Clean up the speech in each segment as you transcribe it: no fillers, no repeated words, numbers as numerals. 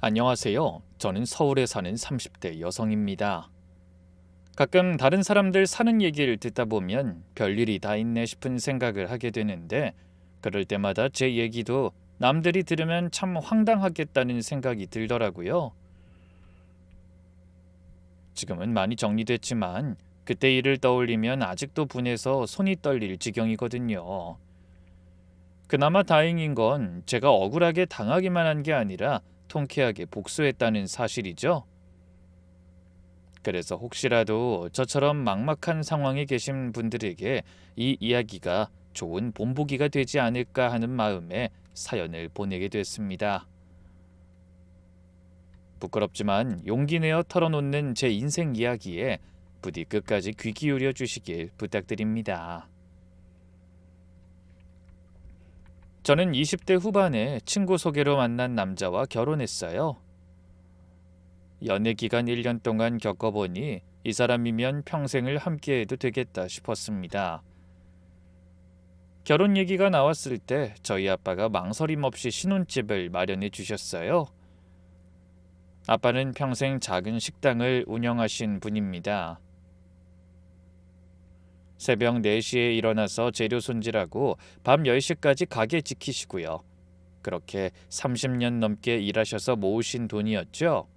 안녕하세요. 저는 서울에 사는 30대 여성입니다. 가끔 다른 사람들 사는 얘기를 듣다 보면 별일이 다 있네 싶은 생각을 하게 되는데, 그럴 때마다 제 얘기도 남들이 들으면 참 황당하겠다는 생각이 들더라고요. 지금은 많이 정리됐지만 그때 일을 떠올리면 아직도 분해서 손이 떨릴 지경이거든요. 그나마 다행인 건 제가 억울하게 당하기만 한 게 아니라 통쾌하게 복수했다는 사실이죠. 그래서 혹시라도 저처럼 막막한 상황에 계신 분들에게 이 이야기가 좋은 본보기가 되지 않을까 하는 마음에 사연을 보내게 됐습니다. 부끄럽지만 용기 내어 털어놓는 제 인생 이야기에 부디 끝까지 귀 기울여 주시길 부탁드립니다. 저는 20대 후반에 친구 소개로 만난 남자와 결혼했어요. 연애 기간 1년 동안 겪어보니 이 사람이면 평생을 함께해도 되겠다 싶었습니다. 결혼 얘기가 나왔을 때 저희 아빠가 망설임 없이 신혼집을 마련해 주셨어요. 아빠는 평생 작은 식당을 운영하신 분입니다. 새벽 4시에 일어나서 재료 손질하고 밤 10시까지 가게 지키시고요. 그렇게 30년 넘게 일하셔서 모으신 돈이었죠.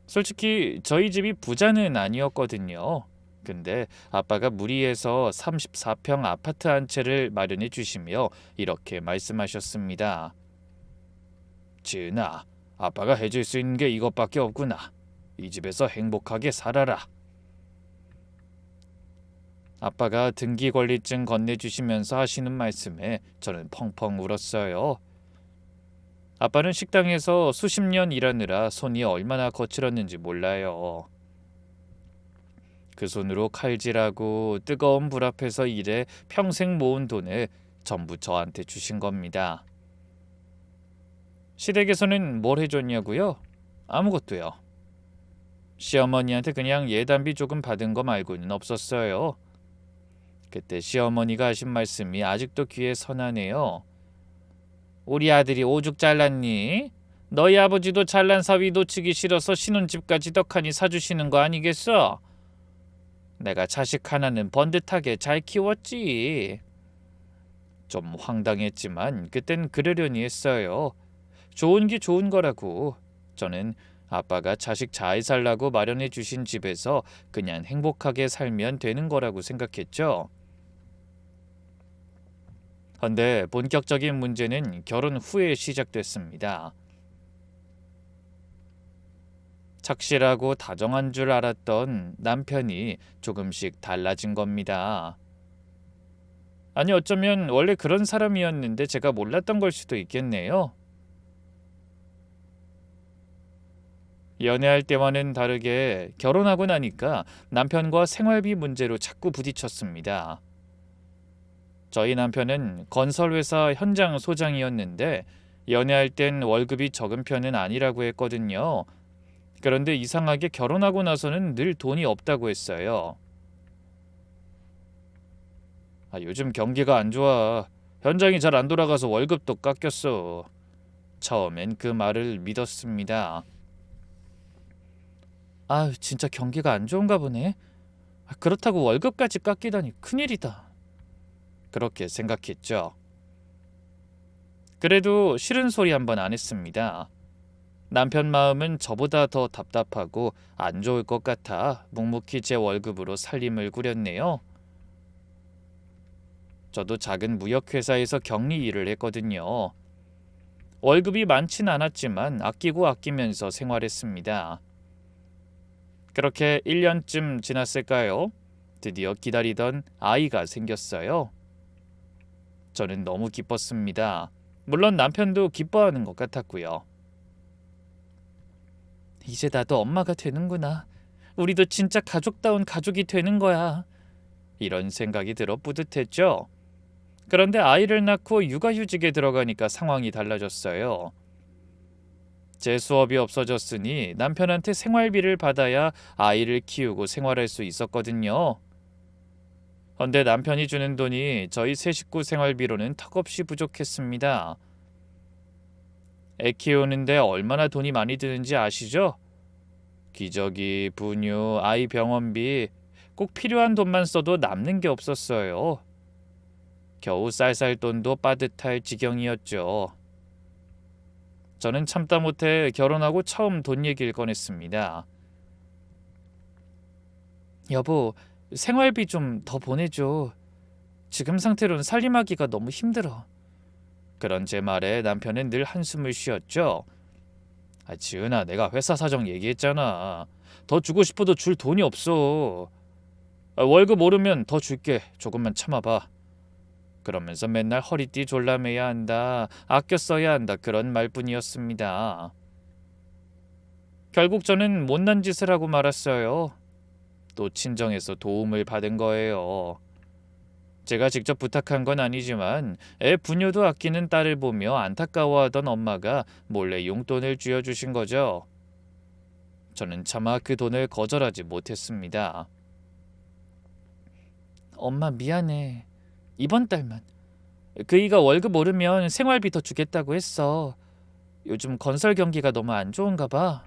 솔직히 저희 집이 부자는 아니었거든요. 근데 아빠가 무리해서 34평 아파트 한 채를 마련해 주시며 이렇게 말씀하셨습니다. 지은아, 아빠가 해줄 수 있는 게 이것밖에 없구나. 이 집에서 행복하게 살아라. 아빠가 등기권리증 건네주시면서 하시는 말씀에 저는 펑펑 울었어요. 아빠는 식당에서 수십 년 일하느라 손이 얼마나 거칠었는지 몰라요. 그 손으로 칼질하고 뜨거운 불 앞에서 일해 평생 모은 돈을 전부 저한테 주신 겁니다. 시댁에서는 뭘 해줬냐고요? 아무것도요. 시어머니한테 그냥 예단비 조금 받은 거 말고는 없었어요. 그때 시어머니가 하신 말씀이 아직도 귀에 선하네요. 우리 아들이 오죽 잘났니? 너희 아버지도 잘난 사위 놓치기 싫어서 신혼집까지 떡하니 사주시는 거 아니겠어? 내가 자식 하나는 번듯하게 잘 키웠지. 좀 황당했지만 그땐 그러려니 했어요. 좋은 게 좋은 거라고. 저는 아빠가 자식 잘 살라고 마련해 주신 집에서 그냥 행복하게 살면 되는 거라고 생각했죠. 헌데 본격적인 문제는 결혼 후에 시작됐습니다. 착실하고 다정한 줄 알았던 남편이 조금씩 달라진 겁니다. 아니 어쩌면 원래 그런 사람이었는데 제가 몰랐던 걸 수도 있겠네요. 연애할 때와는 다르게 결혼하고 나니까 남편과 생활비 문제로 자꾸 부딪혔습니다. 저희 남편은 건설회사 현장 소장이었는데 연애할 땐 월급이 적은 편은 아니라고 했거든요. 그런데 이상하게 결혼하고 나서는 늘 돈이 없다고 했어요. 요즘 경기가 안 좋아. 현장이 잘 안 돌아가서 월급도 깎였어. 처음엔 그 말을 믿었습니다. 진짜 경기가 안 좋은가 보네. 그렇다고 월급까지 깎이다니 큰일이다. 그렇게 생각했죠. 그래도 싫은 소리 한 번 안 했습니다. 남편 마음은 저보다 더 답답하고 안 좋을 것 같아 묵묵히 제 월급으로 살림을 꾸렸네요. 저도 작은 무역회사에서 격리 일을 했거든요. 월급이 많진 않았지만 아끼고 아끼면서 생활했습니다. 그렇게 1년쯤 지났을까요? 드디어 기다리던 아이가 생겼어요. 저는 너무 기뻤습니다. 물론 남편도 기뻐하는 것 같았고요. 이제 나도 엄마가 되는구나. 우리도 진짜 가족다운 가족이 되는 거야. 이런 생각이 들어 뿌듯했죠. 그런데 아이를 낳고 육아휴직에 들어가니까 상황이 달라졌어요. 제 수업이 없어졌으니 남편한테 생활비를 받아야 아이를 키우고 생활할 수 있었거든요. 헌데 남편이 주는 돈이 저희 세 식구 생활비로는 턱없이 부족했습니다. 애 키우는데 얼마나 돈이 많이 드는지 아시죠? 기저귀, 분유, 아이 병원비, 꼭 필요한 돈만 써도 남는 게 없었어요. 겨우 쌀쌀돈도 빠듯할 지경이었죠. 저는 참다 못해 결혼하고 처음 돈 얘기를 꺼냈습니다. 여보, 생활비 좀 더 보내줘. 지금 상태로는 살림하기가 너무 힘들어. 그런 제 말에 남편은 늘 한숨을 쉬었죠. 지은아, 내가 회사 사정 얘기했잖아. 더 주고 싶어도 줄 돈이 없어. 월급 오르면 더 줄게. 조금만 참아봐. 그러면서 맨날 허리띠 졸라매야 한다, 아껴 써야 한다, 그런 말뿐이었습니다. 결국 저는 못난 짓을 하고 말았어요. 또 친정에서 도움을 받은 거예요. 제가 직접 부탁한 건 아니지만 애 부녀도 아끼는 딸을 보며 안타까워하던 엄마가 몰래 용돈을 쥐어주신 거죠. 저는 차마 그 돈을 거절하지 못했습니다. 엄마 미안해. 이번 달만. 그이가 월급 오르면 생활비 더 주겠다고 했어. 요즘 건설 경기가 너무 안 좋은가 봐.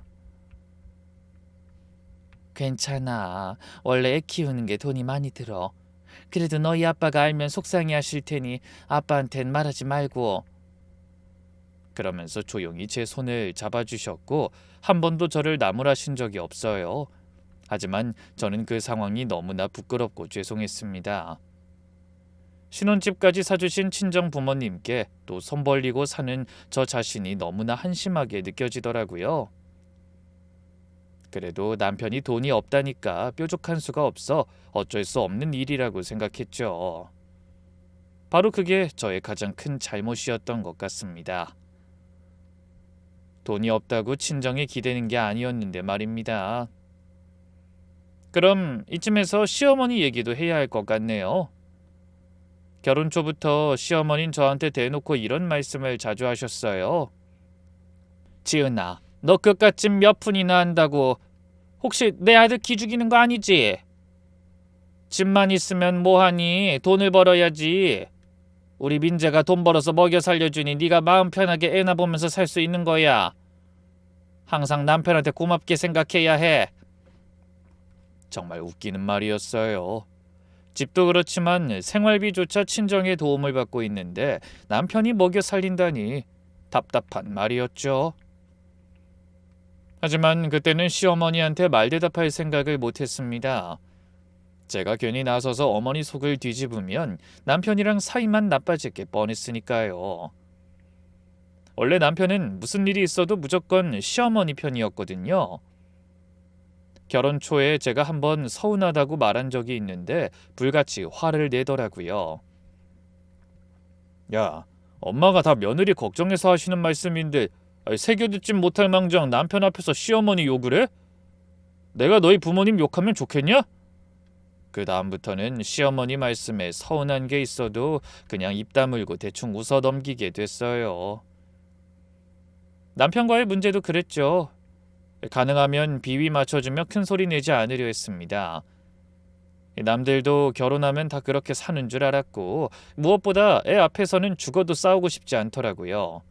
괜찮아. 원래 애 키우는 게 돈이 많이 들어. 그래도 너희 아빠가 알면 속상해 하실 테니 아빠한텐 말하지 말고. 그러면서 조용히 제 손을 잡아주셨고 한 번도 저를 나무라신 적이 없어요. 하지만 저는 그 상황이 너무나 부끄럽고 죄송했습니다. 신혼집까지 사주신 친정 부모님께 또 손 벌리고 사는 저 자신이 너무나 한심하게 느껴지더라고요. 그래도 남편이 돈이 없다니까 뾰족한 수가 없어 어쩔 수 없는 일이라고 생각했죠. 바로 그게 저의 가장 큰 잘못이었던 것 같습니다. 돈이 없다고 친정에 기대는 게 아니었는데 말입니다. 그럼 이쯤에서 시어머니 얘기도 해야 할 것 같네요. 결혼 초부터 시어머니는 저한테 대놓고 이런 말씀을 자주 하셨어요. 지은아, 너 그깟 집 몇 푼이나 한다고 혹시 내 아들 기죽이는 거 아니지? 집만 있으면 뭐하니? 돈을 벌어야지. 우리 민재가 돈 벌어서 먹여 살려주니 네가 마음 편하게 애나 보면서 살 수 있는 거야. 항상 남편한테 고맙게 생각해야 해. 정말 웃기는 말이었어요. 집도 그렇지만 생활비조차 친정의 도움을 받고 있는데 남편이 먹여 살린다니 답답한 말이었죠. 하지만 그때는 시어머니한테 말대답할 생각을 못했습니다. 제가 괜히 나서서 어머니 속을 뒤집으면 남편이랑 사이만 나빠질 게 뻔했으니까요. 원래 남편은 무슨 일이 있어도 무조건 시어머니 편이었거든요. 결혼 초에 제가 한번 서운하다고 말한 적이 있는데 불같이 화를 내더라고요. 야, 엄마가 다 며느리 걱정해서 하시는 말씀인데 새겨듣진 못할 망정 남편 앞에서 시어머니 욕을 해? 내가 너희 부모님 욕하면 좋겠냐? 그 다음부터는 시어머니 말씀에 서운한 게 있어도 그냥 입 다물고 대충 웃어 넘기게 됐어요. 남편과의 문제도 그랬죠. 가능하면 비위 맞춰주며 큰 소리 내지 않으려 했습니다. 남들도 결혼하면 다 그렇게 사는 줄 알았고 무엇보다 애 앞에서는 죽어도 싸우고 싶지 않더라고요.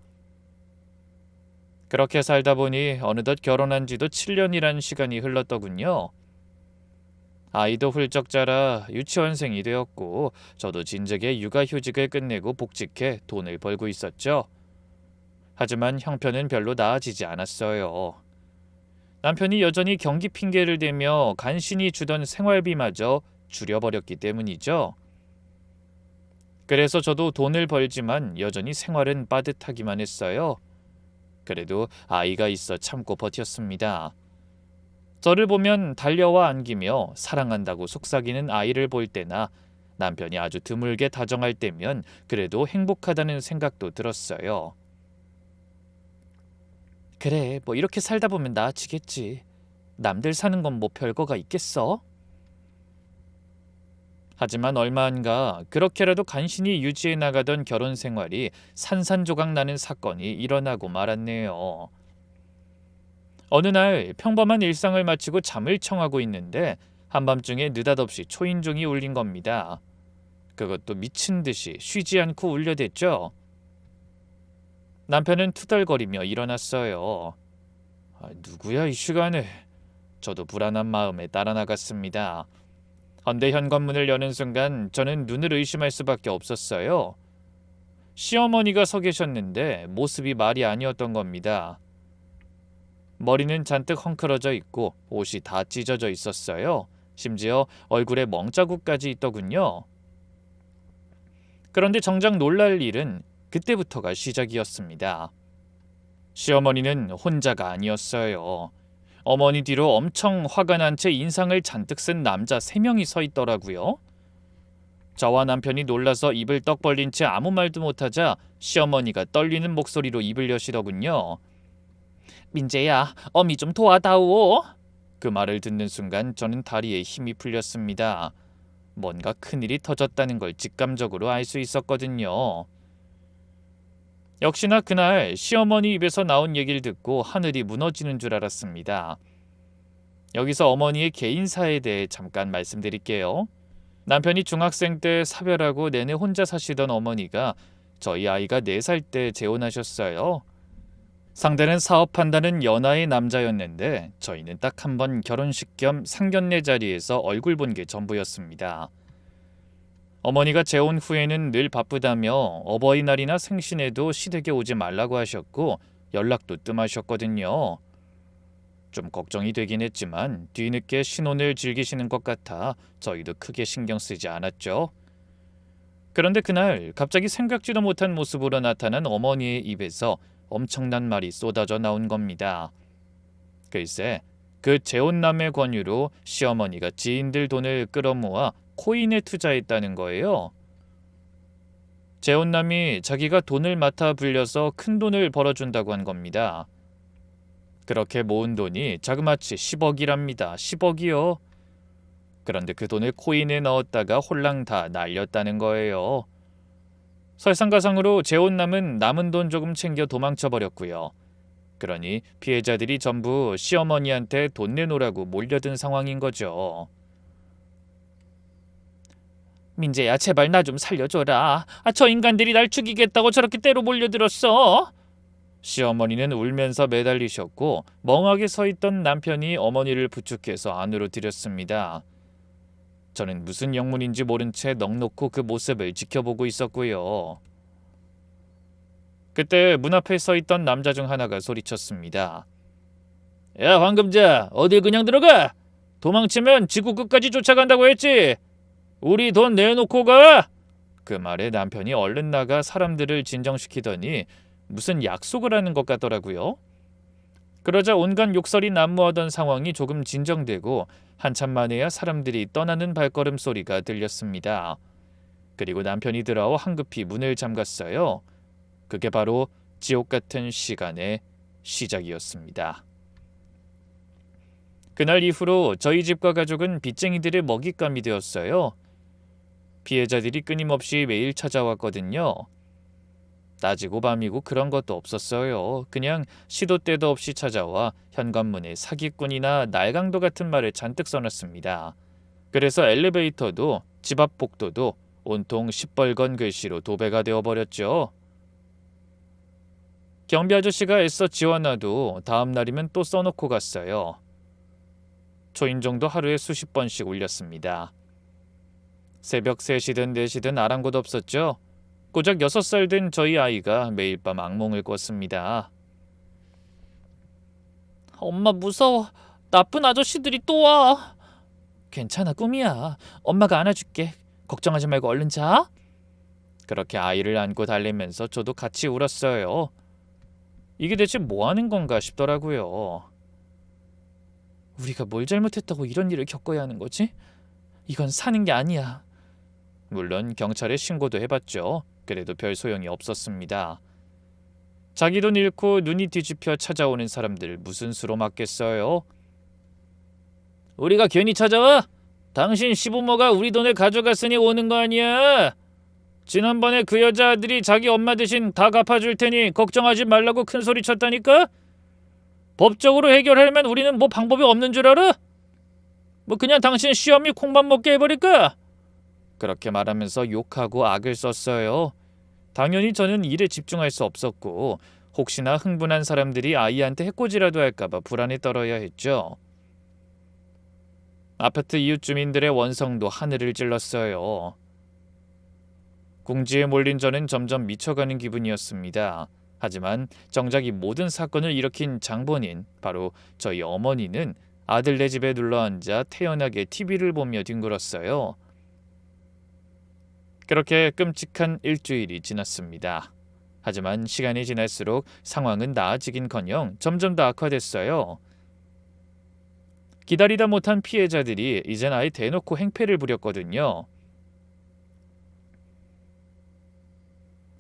그렇게 살다 보니 어느덧 결혼한 지도 7년이란 시간이 흘렀더군요. 아이도 훌쩍 자라 유치원생이 되었고 저도 진즉에 육아휴직을 끝내고 복직해 돈을 벌고 있었죠. 하지만 형편은 별로 나아지지 않았어요. 남편이 여전히 경기 핑계를 대며 간신히 주던 생활비마저 줄여버렸기 때문이죠. 그래서 저도 돈을 벌지만 여전히 생활은 빠듯하기만 했어요. 그래도 아이가 있어 참고 버텼습니다. 저를 보면 달려와 안기며 사랑한다고 속삭이는 아이를 볼 때나 남편이 아주 드물게 다정할 때면 그래도 행복하다는 생각도 들었어요. 그래, 뭐 이렇게 살다 보면 나아지겠지. 남들 사는 건 뭐 별거가 있겠어? 하지만 얼마 안가 그렇게라도 간신히 유지해 나가던 결혼 생활이 산산조각 나는 사건이 일어나고 말았네요. 어느 날 평범한 일상을 마치고 잠을 청하고 있는데 한밤중에 느닷없이 초인종이 울린 겁니다. 그것도 미친 듯이 쉬지 않고 울려댔죠. 남편은 투덜거리며 일어났어요. 누구야 이 시간에? 저도 불안한 마음에 따라 나갔습니다. 헌데 현관문을 여는 순간 저는 눈을 의심할 수밖에 없었어요. 시어머니가 서 계셨는데 모습이 말이 아니었던 겁니다. 머리는 잔뜩 헝클어져 있고 옷이 다 찢어져 있었어요. 심지어 얼굴에 멍자국까지 있더군요. 그런데 정작 놀랄 일은 그때부터가 시작이었습니다. 시어머니는 혼자가 아니었어요. 어머니 뒤로 엄청 화가 난 채 인상을 잔뜩 쓴 남자 3명이 서 있더라고요. 저와 남편이 놀라서 입을 떡 벌린 채 아무 말도 못하자 시어머니가 떨리는 목소리로 입을 여시더군요. 민재야, 어미 좀 도와다오. 그 말을 듣는 순간 저는 다리에 힘이 풀렸습니다. 뭔가 큰일이 터졌다는 걸 직감적으로 알 수 있었거든요. 역시나 그날 시어머니 입에서 나온 얘기를 듣고 하늘이 무너지는 줄 알았습니다. 여기서 어머니의 개인사에 대해 잠깐 말씀드릴게요. 남편이 중학생 때 사별하고 내내 혼자 사시던 어머니가 저희 아이가 4살 때 재혼하셨어요. 상대는 사업한다는 연하의 남자였는데 저희는 딱 한 번 결혼식 겸 상견례 자리에서 얼굴 본 게 전부였습니다. 어머니가 재혼 후에는 늘 바쁘다며 어버이날이나 생신에도 시댁에 오지 말라고 하셨고 연락도 뜸하셨거든요. 좀 걱정이 되긴 했지만 뒤늦게 신혼을 즐기시는 것 같아 저희도 크게 신경 쓰지 않았죠. 그런데 그날 갑자기 생각지도 못한 모습으로 나타난 어머니의 입에서 엄청난 말이 쏟아져 나온 겁니다. 글쎄, 그 재혼남의 권유로 시어머니가 지인들 돈을 끌어모아 코인에 투자했다는 거예요. 재혼남이 자기가 돈을 맡아 불려서 큰 돈을 벌어준다고 한 겁니다. 그렇게 모은 돈이 자그마치 10억이랍니다. 10억이요. 그런데 그 돈을 코인에 넣었다가 홀랑 다 날렸다는 거예요. 설상가상으로 재혼남은 남은 돈 조금 챙겨 도망쳐 버렸고요. 그러니 피해자들이 전부 시어머니한테 돈 내놓으라고 몰려든 상황인 거죠. 민재야, 제발 나 좀 살려줘라. 저 인간들이 날 죽이겠다고 저렇게 때로 몰려들었어. 시어머니는 울면서 매달리셨고 멍하게 서 있던 남편이 어머니를 부축해서 안으로 들였습니다. 저는 무슨 영문인지 모른 채 넋놓고 그 모습을 지켜보고 있었고요. 그때 문 앞에 서 있던 남자 중 하나가 소리쳤습니다. 야, 황금자, 어딜 그냥 들어가? 도망치면 지구 끝까지 쫓아간다고 했지. 우리 돈 내놓고 가. 그 말에 남편이 얼른 나가 사람들을 진정시키더니 무슨 약속을 하는 것 같더라고요. 그러자 온갖 욕설이 난무하던 상황이 조금 진정되고 한참 만에야 사람들이 떠나는 발걸음 소리가 들렸습니다. 그리고 남편이 들어와 황급히 문을 잠갔어요. 그게 바로 지옥 같은 시간의 시작이었습니다. 그날 이후로 저희 집과 가족은 빚쟁이들의 먹잇감이 되었어요. 피해자들이 끊임없이 매일 찾아왔거든요. 낮이고 밤이고 그런 것도 없었어요. 그냥 시도 때도 없이 찾아와 현관문에 사기꾼이나 날강도 같은 말을 잔뜩 써놨습니다. 그래서 엘리베이터도 집 앞 복도도 온통 시뻘건 글씨로 도배가 되어버렸죠. 경비 아저씨가 애써 지워놔도 다음 날이면 또 써놓고 갔어요. 초인종도 하루에 수십 번씩 울렸습니다. 새벽 3시든 4시든 아랑곳 없었죠. 고작 6살 된 저희 아이가 매일 밤 악몽을 꿨습니다. 엄마 무서워. 나쁜 아저씨들이 또 와. 괜찮아, 꿈이야. 엄마가 안아줄게. 걱정하지 말고 얼른 자. 그렇게 아이를 안고 달래면서 저도 같이 울었어요. 이게 대체 뭐 하는 건가 싶더라고요. 우리가 뭘 잘못했다고 이런 일을 겪어야 하는 거지? 이건 사는 게 아니야. 물론 경찰에 신고도 해봤죠. 그래도 별 소용이 없었습니다. 자기 돈 잃고 눈이 뒤집혀 찾아오는 사람들 무슨 수로 맞겠어요? 우리가 괜히 찾아와? 당신 시부모가 우리 돈을 가져갔으니 오는 거 아니야? 지난번에 그 여자아들이 자기 엄마 대신 다 갚아줄 테니 걱정하지 말라고 큰 소리 쳤다니까? 법적으로 해결하려면 우리는 뭐 방법이 없는 줄 알아? 뭐 그냥 당신 시어머니 콩밥 먹게 해버릴까? 그렇게 말하면서 욕하고 악을 썼어요. 당연히 저는 일에 집중할 수 없었고 혹시나 흥분한 사람들이 아이한테 해코지라도 할까봐 불안에 떨어야 했죠. 아파트 이웃 주민들의 원성도 하늘을 찔렀어요. 궁지에 몰린 저는 점점 미쳐가는 기분이었습니다. 하지만 정작 이 모든 사건을 일으킨 장본인, 바로 저희 어머니는 아들네 집에 눌러앉아 태연하게 TV를 보며 뒹굴었어요. 그렇게 끔찍한 일주일이 지났습니다. 하지만 시간이 지날수록 상황은 나아지긴커녕 점점 더 악화됐어요. 기다리다 못한 피해자들이 이젠 아예 대놓고 행패를 부렸거든요.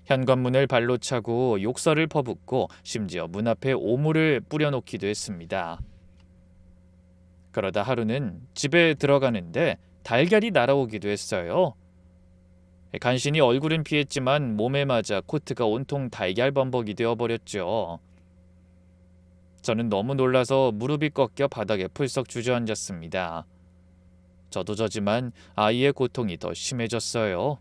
현관문을 발로 차고 욕설을 퍼붓고 심지어 문 앞에 오물을 뿌려놓기도 했습니다. 그러다 하루는 집에 들어가는데 달걀이 날아오기도 했어요. 간신히 얼굴은 피했지만 몸에 맞아 코트가 온통 달걀 범벅이 되어버렸죠. 저는 너무 놀라서 무릎이 꺾여 바닥에 풀썩 주저앉았습니다. 저도 저지만 아이의 고통이 더 심해졌어요.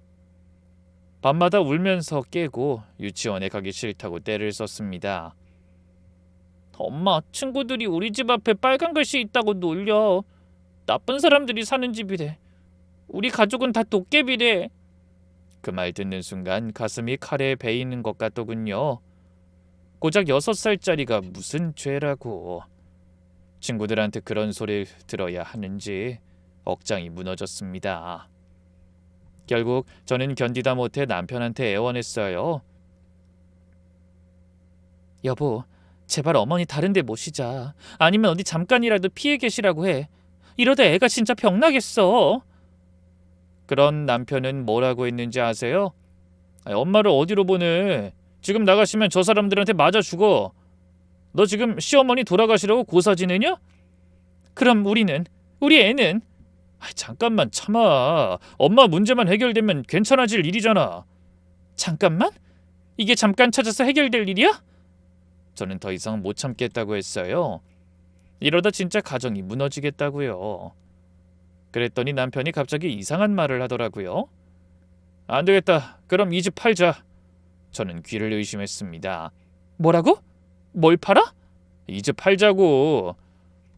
밤마다 울면서 깨고 유치원에 가기 싫다고 떼를 썼습니다. 엄마, 친구들이 우리 집 앞에 빨간 글씨 있다고 놀려. 나쁜 사람들이 사는 집이래. 우리 가족은 다 도깨비래. 그 말 듣는 순간 가슴이 칼에 베이는 것 같더군요. 고작 6살짜리가 무슨 죄라고. 친구들한테 그런 소리를 들어야 하는지 억장이 무너졌습니다. 결국 저는 견디다 못해 남편한테 애원했어요. 여보, 제발 어머니 다른 데 모시자. 아니면 어디 잠깐이라도 피해 계시라고 해. 이러다 애가 진짜 병나겠어. 그런 남편은 뭐라고 했는지 아세요? 엄마를 어디로 보내? 지금 나가시면 저 사람들한테 맞아 죽어. 너 지금 시어머니 돌아가시라고 고사 지내냐? 그럼 우리 애는? 잠깐만 참아. 엄마 문제만 해결되면 괜찮아질 일이잖아. 잠깐만? 이게 잠깐 찾아서 해결될 일이야? 저는 더 이상 못 참겠다고 했어요. 이러다 진짜 가정이 무너지겠다고요. 그랬더니 남편이 갑자기 이상한 말을 하더라고요. 안 되겠다. 그럼 이 집 팔자. 저는 귀를 의심했습니다. 뭐라고? 뭘 팔아? 이 집 팔자고.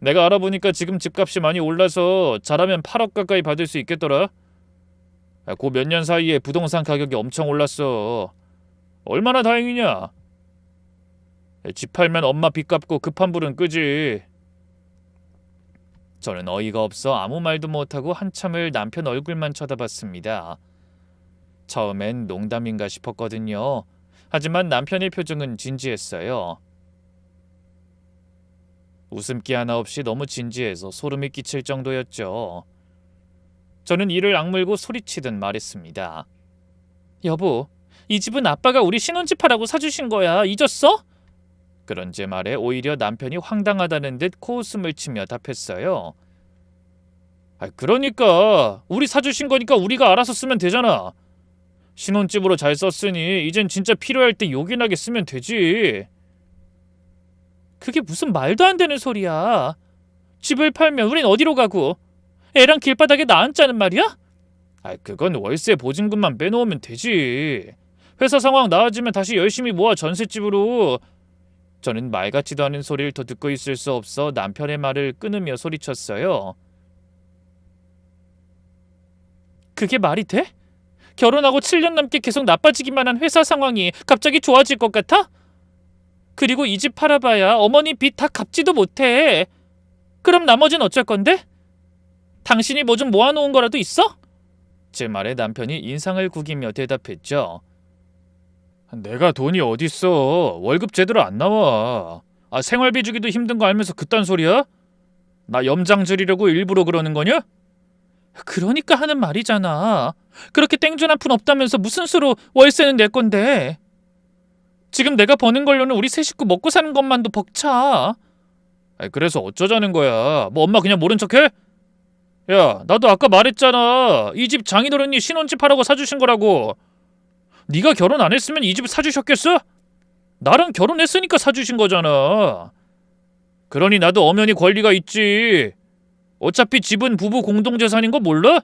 내가 알아보니까 지금 집값이 많이 올라서 잘하면 8억 가까이 받을 수 있겠더라. 그 몇 년 사이에 부동산 가격이 엄청 올랐어. 얼마나 다행이냐. 집 팔면 엄마 빚 갚고 급한 불은 끄지. 저는 어이가 없어 아무 말도 못하고 한참을 남편 얼굴만 쳐다봤습니다. 처음엔 농담인가 싶었거든요. 하지만 남편의 표정은 진지했어요. 웃음기 하나 없이 너무 진지해서 소름이 끼칠 정도였죠. 저는 이를 악물고 소리치듯 말했습니다. 여보, 이 집은 아빠가 우리 신혼집 하라고 사주신 거야. 잊었어? 그런 제 말에 오히려 남편이 황당하다는 듯 코웃음을 치며 답했어요. 그러니까 우리 사주신 거니까 우리가 알아서 쓰면 되잖아. 신혼집으로 잘 썼으니 이젠 진짜 필요할 때 요긴하게 쓰면 되지. 그게 무슨 말도 안 되는 소리야. 집을 팔면 우린 어디로 가고 애랑 길바닥에 나앉자는 말이야? 그건 월세 보증금만 빼놓으면 되지. 회사 상황 나아지면 다시 열심히 모아 전셋집으로. 저는 말 같지도 않은 소리를 더 듣고 있을 수 없어 남편의 말을 끊으며 소리쳤어요. 그게 말이 돼? 결혼하고 7년 넘게 계속 나빠지기만 한 회사 상황이 갑자기 좋아질 것 같아? 그리고 이 집 팔아봐야 어머니 빚 다 갚지도 못해. 그럼 나머진 어쩔 건데? 당신이 뭐 좀 모아놓은 거라도 있어? 제 말에 남편이 인상을 구기며 대답했죠. 내가 돈이 어딨어. 월급 제대로 안 나와. 생활비 주기도 힘든 거 알면서 그딴 소리야? 나 염장 지르려고 일부러 그러는 거냐? 그러니까 하는 말이잖아. 그렇게 땡전 한 푼 없다면서 무슨 수로 월세는 낼 건데. 지금 내가 버는 걸로는 우리 세 식구 먹고 사는 것만도 벅차. 그래서 어쩌자는 거야. 뭐 엄마 그냥 모른 척해? 야, 나도 아까 말했잖아. 이 집 장인어른이 신혼집 하라고 사주신 거라고. 네가 결혼 안 했으면 이 집 사주셨겠어? 나랑 결혼했으니까 사주신 거잖아. 그러니 나도 엄연히 권리가 있지. 어차피 집은 부부 공동재산인 거 몰라?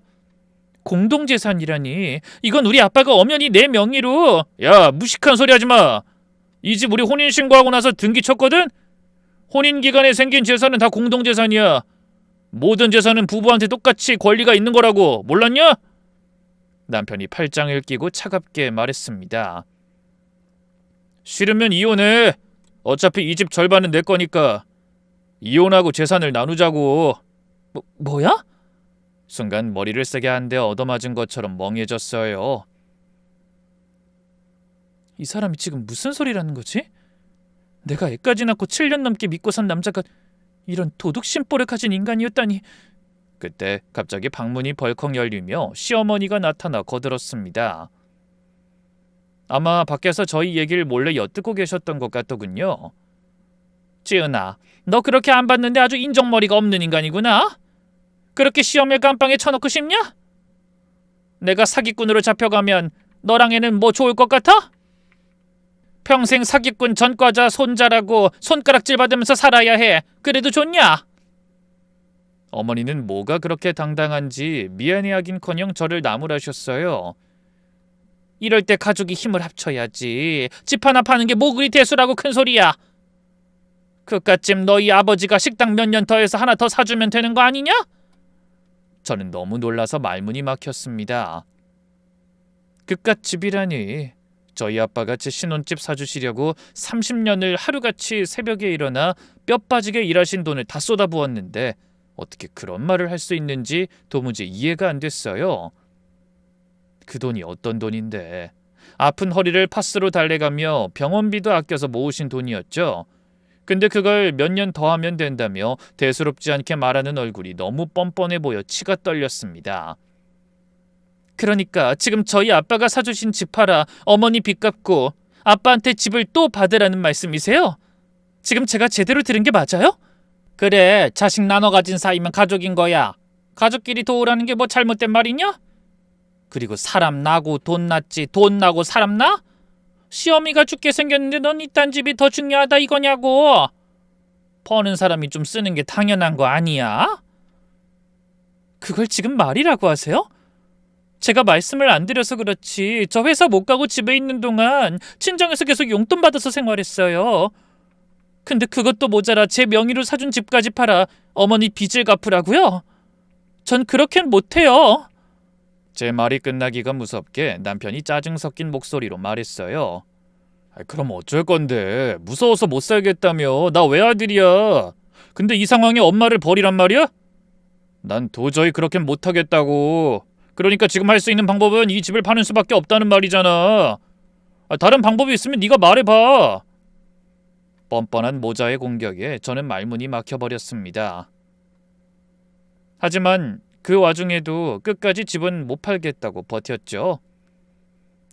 공동재산이라니. 이건 우리 아빠가 엄연히 내 명의로. 야, 무식한 소리 하지 마. 이 집 우리 혼인신고하고 나서 등기 쳤거든? 혼인기간에 생긴 재산은 다 공동재산이야. 모든 재산은 부부한테 똑같이 권리가 있는 거라고 몰랐냐? 남편이 팔짱을 끼고 차갑게 말했습니다. 싫으면 이혼해. 어차피 이 집 절반은 내 거니까. 이혼하고 재산을 나누자고. 뭐야? 순간 머리를 세게 한 대 얻어맞은 것처럼 멍해졌어요. 이 사람이 지금 무슨 소리라는 거지? 내가 애까지 낳고 7년 넘게 믿고 산 남자가 이런 도둑심보를 가진 인간이었다니. 그때 갑자기 방문이 벌컥 열리며 시어머니가 나타나 거들었습니다. 아마 밖에서 저희 얘기를 몰래 엿듣고 계셨던 것 같더군요. 지은아, 너 그렇게 안 봤는데 아주 인정머리가 없는 인간이구나. 그렇게 시어머니 깜빵에 쳐놓고 싶냐? 내가 사기꾼으로 잡혀가면 너랑 애는 뭐 좋을 것 같아? 평생 사기꾼 전과자 손자라고 손가락질 받으면서 살아야 해. 그래도 좋냐? 어머니는 뭐가 그렇게 당당한지 미안해하긴커녕 저를 나무라셨어요. 이럴 때 가족이 힘을 합쳐야지. 집 하나 파는 게 뭐 그리 대수라고 큰 소리야. 그깟쯤 너희 아버지가 식당 몇 년 더 해서 하나 더 사주면 되는 거 아니냐? 저는 너무 놀라서 말문이 막혔습니다. 그깟집이라니. 저희 아빠가 제 신혼집 사주시려고 30년을 하루같이 새벽에 일어나 뼈 빠지게 일하신 돈을 다 쏟아부었는데 어떻게 그런 말을 할 수 있는지 도무지 이해가 안 됐어요. 그 돈이 어떤 돈인데. 아픈 허리를 파스로 달래가며 병원비도 아껴서 모으신 돈이었죠. 근데 그걸 몇 년 더 하면 된다며 대수롭지 않게 말하는 얼굴이 너무 뻔뻔해 보여 치가 떨렸습니다. 그러니까 지금 저희 아빠가 사주신 집 팔아 어머니 빚 갚고 아빠한테 집을 또 받으라는 말씀이세요? 지금 제가 제대로 들은 게 맞아요? 그래, 자식 나눠 가진 사이면 가족인 거야. 가족끼리 도우라는 게 뭐 잘못된 말이냐? 그리고 사람 나고 돈 났지 돈 나고 사람 나? 시어미가 죽게 생겼는데 넌 이딴 집이 더 중요하다 이거냐고. 버는 사람이 좀 쓰는 게 당연한 거 아니야? 그걸 지금 말이라고 하세요? 제가 말씀을 안 드려서 그렇지 저 회사 못 가고 집에 있는 동안 친정에서 계속 용돈 받아서 생활했어요. 근데 그것도 모자라 제 명의로 사준 집까지 팔아 어머니 빚을 갚으라고요? 전 그렇게는 못해요. 제 말이 끝나기가 무섭게 남편이 짜증 섞인 목소리로 말했어요. 그럼 어쩔 건데. 무서워서 못 살겠다며. 나 외아들이야. 근데 이 상황에 엄마를 버리란 말이야? 난 도저히 그렇게는 못하겠다고. 그러니까 지금 할 수 있는 방법은 이 집을 파는 수밖에 없다는 말이잖아. 다른 방법이 있으면 네가 말해봐. 뻔뻔한 모자의 공격에 저는 말문이 막혀버렸습니다. 하지만 그 와중에도 끝까지 집은 못 팔겠다고 버텼죠.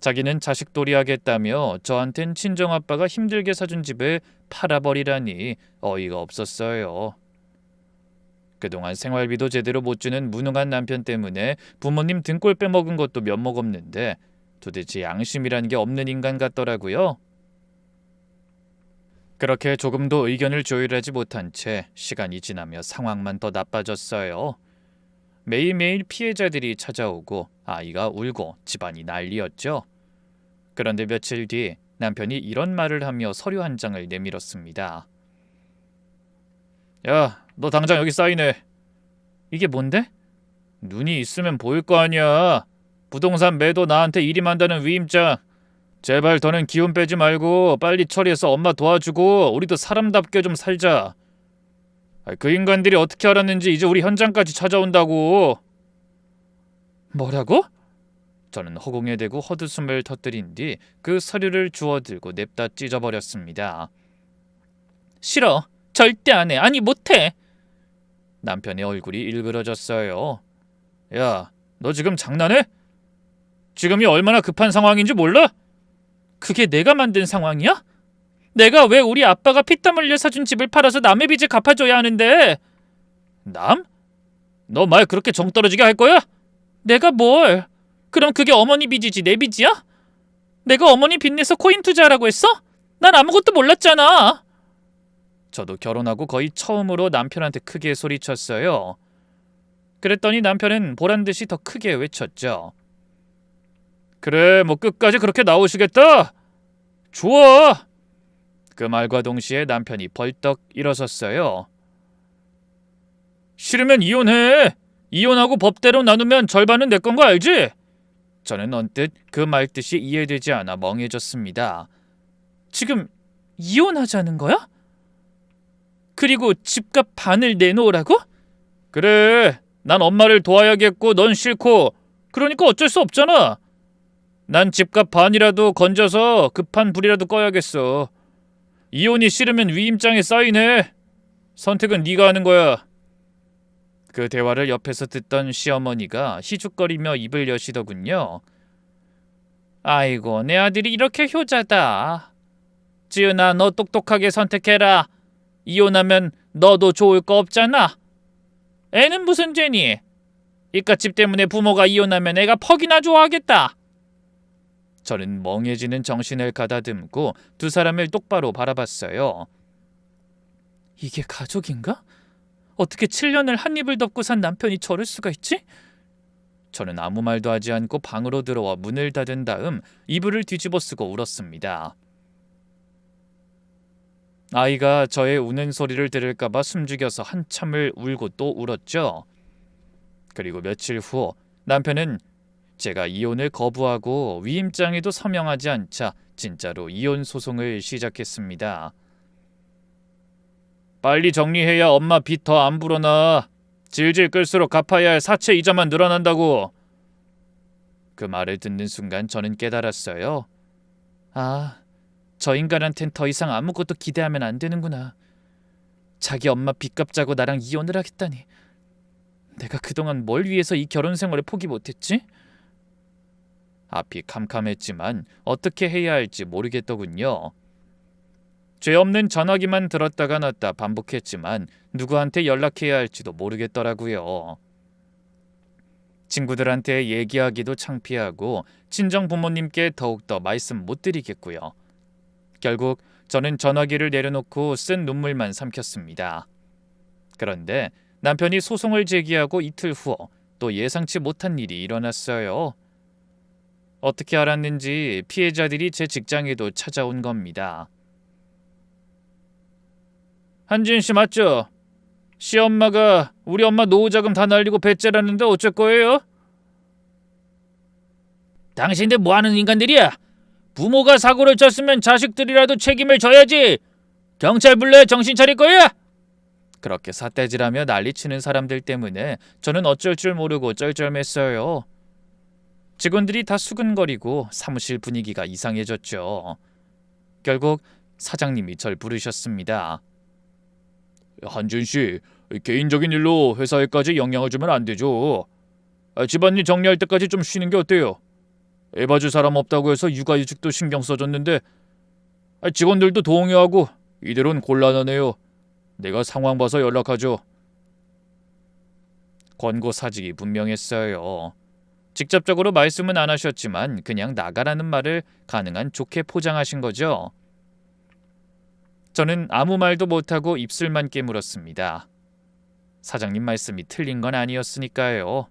자기는 자식돌이 하겠다며 저한텐 친정아빠가 힘들게 사준 집을 팔아버리라니 어이가 없었어요. 그동안 생활비도 제대로 못 주는 무능한 남편 때문에 부모님 등골 빼먹은 것도 면목 없는데 도대체 양심이란 게 없는 인간 같더라고요. 그렇게 조금도 의견을 조율하지 못한 채 시간이 지나며 상황만 더 나빠졌어요. 매일매일 피해자들이 찾아오고 아이가 울고 집안이 난리였죠. 그런데 며칠 뒤 남편이 이런 말을 하며 서류 한 장을 내밀었습니다. 야, 너 당장 여기 사인해. 이게 뭔데? 눈이 있으면 보일 거 아니야. 부동산 매도 나한테 일임한다는 위임장. 제발 더는 기운 빼지 말고 빨리 처리해서 엄마 도와주고 우리도 사람답게 좀 살자. 그 인간들이 어떻게 알았는지 이제 우리 현장까지 찾아온다고. 뭐라고? 저는 허공에 대고 헛웃음을 터뜨린 뒤 그 서류를 주워들고 냅다 찢어버렸습니다. 싫어. 절대 안 해. 아니 못해. 남편의 얼굴이 일그러졌어요. 야, 너 지금 장난해? 지금이 얼마나 급한 상황인지 몰라? 그게 내가 만든 상황이야? 내가 왜 우리 아빠가 피땀 흘려 사준 집을 팔아서 남의 빚을 갚아줘야 하는데. 남? 너 말 그렇게 정 떨어지게 할 거야? 내가 뭘? 그럼 그게 어머니 빚이지 내 빚이야? 내가 어머니 빚내서 코인 투자하라고 했어? 난 아무것도 몰랐잖아. 저도 결혼하고 거의 처음으로 남편한테 크게 소리쳤어요. 그랬더니 남편은 보란듯이 더 크게 외쳤죠. 그래, 뭐 끝까지 그렇게 나오시겠다? 좋아. 그 말과 동시에 남편이 벌떡 일어섰어요. 싫으면 이혼해. 이혼하고 법대로 나누면 절반은 내 건 거 알지? 저는 언뜻 그 말뜻이 이해되지 않아 멍해졌습니다. 지금 이혼하자는 거야? 그리고 집값 반을 내놓으라고? 그래, 난 엄마를 도와야겠고 넌 싫고, 그러니까 어쩔 수 없잖아. 난 집값 반이라도 건져서 급한 불이라도 꺼야겠어. 이혼이 싫으면 위임장에 사인해. 선택은 네가 하는 거야. 그 대화를 옆에서 듣던 시어머니가 희죽거리며 입을 여시더군요. 아이고, 내 아들이 이렇게 효자다. 지은아, 너 똑똑하게 선택해라. 이혼하면 너도 좋을 거 없잖아. 애는 무슨 죄니? 이깟집 때문에 부모가 이혼하면 애가 퍽이나 좋아하겠다. 저는 멍해지는 정신을 가다듬고 두 사람을 똑바로 바라봤어요. 이게 가족인가? 어떻게 7년을 한 입을 덮고 산 남편이 저럴 수가 있지? 저는 아무 말도 하지 않고 방으로 들어와 문을 닫은 다음 이불을 뒤집어 쓰고 울었습니다. 아이가 저의 우는 소리를 들을까봐 숨죽여서 한참을 울고 또 울었죠. 그리고 며칠 후 남편은 제가 이혼을 거부하고 위임장에도 서명하지 않자 진짜로 이혼 소송을 시작했습니다. 빨리 정리해야 엄마 빚 더 안 불어나. 질질 끌수록 갚아야 할 사채 이자만 늘어난다고. 그 말을 듣는 순간 저는 깨달았어요. 아, 저 인간한텐 더 이상 아무것도 기대하면 안 되는구나. 자기 엄마 빚 갚자고 나랑 이혼을 하겠다니. 내가 그동안 뭘 위해서 이 결혼 생활을 포기 못했지? 앞이 캄캄했지만 어떻게 해야 할지 모르겠더군요. 죄 없는 전화기만 들었다가 놨다 반복했지만 누구한테 연락해야 할지도 모르겠더라고요. 친구들한테 얘기하기도 창피하고 친정 부모님께 더욱더 말씀 못 드리겠고요. 결국 저는 전화기를 내려놓고 쓴 눈물만 삼켰습니다. 그런데 남편이 소송을 제기하고 이틀 후 또 예상치 못한 일이 일어났어요. 어떻게 알았는지 피해자들이 제 직장에도 찾아온 겁니다. 한지은 씨 맞죠? 시엄마가 우리 엄마 노후자금 다 날리고 배째라는데 어쩔 거예요? 당신들 뭐하는 인간들이야? 부모가 사고를 쳤으면 자식들이라도 책임을 져야지. 경찰 불러야 정신 차릴 거야? 그렇게 삿대질하며 난리치는 사람들 때문에 저는 어쩔 줄 모르고 쩔쩔맸어요. 직원들이 다 수근거리고 사무실 분위기가 이상해졌죠. 결국 사장님이 절 부르셨습니다. 한준 씨, 개인적인 일로 회사에까지 영향을 주면 안 되죠. 집안일 정리할 때까지 좀 쉬는 게 어때요? 애 봐줄 사람 없다고 해서 육아휴직도 신경 써줬는데 직원들도 동요하고 이대로는 곤란하네요. 내가 상황 봐서 연락하죠. 권고 사직이 분명했어요. 직접적으로 말씀은 안 하셨지만 그냥 나가라는 말을 가능한 좋게 포장하신 거죠. 저는 아무 말도 못하고 입술만 깨물었습니다. 사장님 말씀이 틀린 건 아니었으니까요.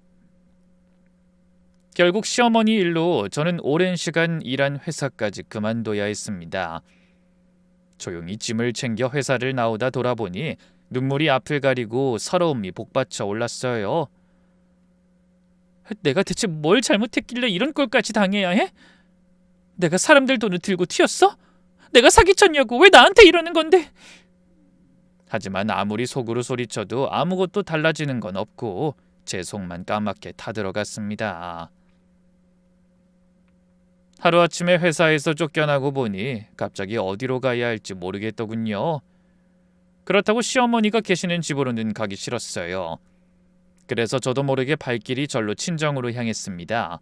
결국 시어머니 일로 저는 오랜 시간 일한 회사까지 그만둬야 했습니다. 조용히 짐을 챙겨 회사를 나오다 돌아보니 눈물이 앞을 가리고 서러움이 복받쳐 올랐어요. 내가 대체 뭘 잘못했길래 이런 꼴까지 당해야 해? 내가 사람들 돈을 들고 튀었어? 내가 사기쳤냐고 왜 나한테 이러는 건데? 하지만 아무리 속으로 소리쳐도 아무것도 달라지는 건 없고 제 속만 까맣게 타들어갔습니다. 하루아침에 회사에서 쫓겨나고 보니 갑자기 어디로 가야 할지 모르겠더군요. 그렇다고 시어머니가 계시는 집으로는 가기 싫었어요. 그래서 저도 모르게 발길이 절로 친정으로 향했습니다.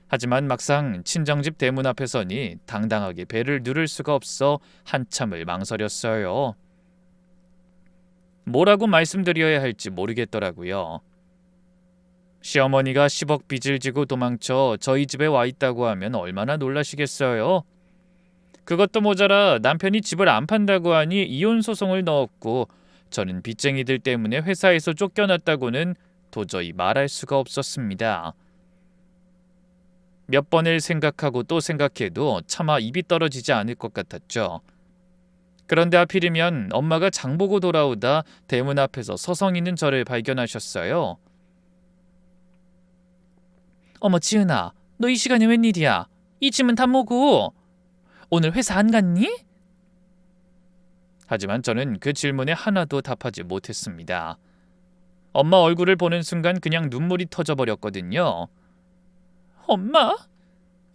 하지만 막상 친정집 대문 앞에 서니 당당하게 배를 누를 수가 없어 한참을 망설였어요. 뭐라고 말씀드려야 할지 모르겠더라고요. 시어머니가 10억 빚을 지고 도망쳐 저희 집에 와 있다고 하면 얼마나 놀라시겠어요? 그것도 모자라 남편이 집을 안 판다고 하니 이혼 소송을 넣었고 저는 빚쟁이들 때문에 회사에서 쫓겨났다고는 도저히 말할 수가 없었습니다. 몇 번을 생각하고 또 생각해도 차마 입이 떨어지지 않을 것 같았죠. 그런데 하필이면 엄마가 장 보고 돌아오다 대문 앞에서 서성이는 저를 발견하셨어요. 어머 지은아, 너 이 시간에 웬일이야? 이 짐은 다 뭐고? 오늘 회사 안 갔니? 하지만 저는 그 질문에 하나도 답하지 못했습니다. 엄마 얼굴을 보는 순간 그냥 눈물이 터져버렸거든요. 엄마?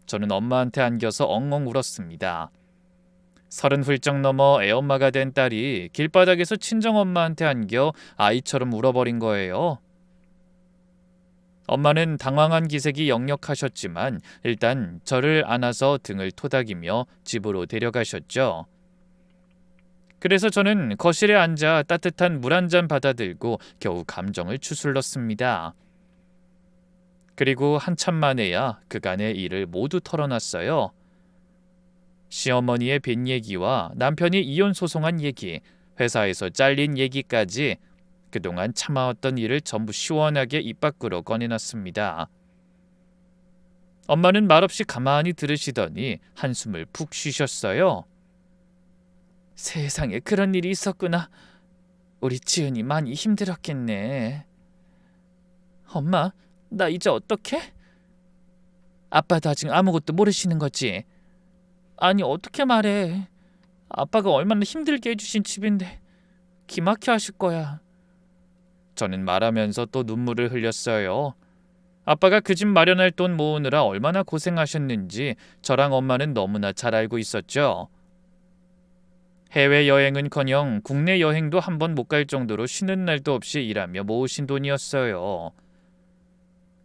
저는 엄마한테 안겨서 엉엉 울었습니다. 30 훌쩍 넘어 애엄마가 된 딸이 길바닥에서 친정엄마한테 안겨 아이처럼 울어버린 거예요. 엄마는 당황한 기색이 역력하셨지만 일단 저를 안아서 등을 토닥이며 집으로 데려가셨죠. 그래서 저는 거실에 앉아 따뜻한 물 한 잔 받아들고 겨우 감정을 추슬렀습니다. 그리고 한참 만에야 그간의 일을 모두 털어놨어요. 시어머니의 빚 얘기와 남편이 이혼 소송한 얘기, 회사에서 잘린 얘기까지 그동안 참아왔던 일을 전부 시원하게 입 밖으로 꺼내놨습니다. 엄마는 말없이 가만히 들으시더니 한숨을 푹 쉬셨어요. 세상에 그런 일이 있었구나. 우리 지은이 많이 힘들었겠네. 엄마, 나 이제 어떡해? 아빠도 아직 아무것도 모르시는 거지? 아니 어떻게 말해. 아빠가 얼마나 힘들게 해주신 집인데 기막혀 하실 거야. 저는 말하면서 또 눈물을 흘렸어요. 아빠가 그 집 마련할 돈 모으느라 얼마나 고생하셨는지 저랑 엄마는 너무나 잘 알고 있었죠. 해외여행은커녕 국내 여행도 한 번 못 갈 정도로 쉬는 날도 없이 일하며 모으신 돈이었어요.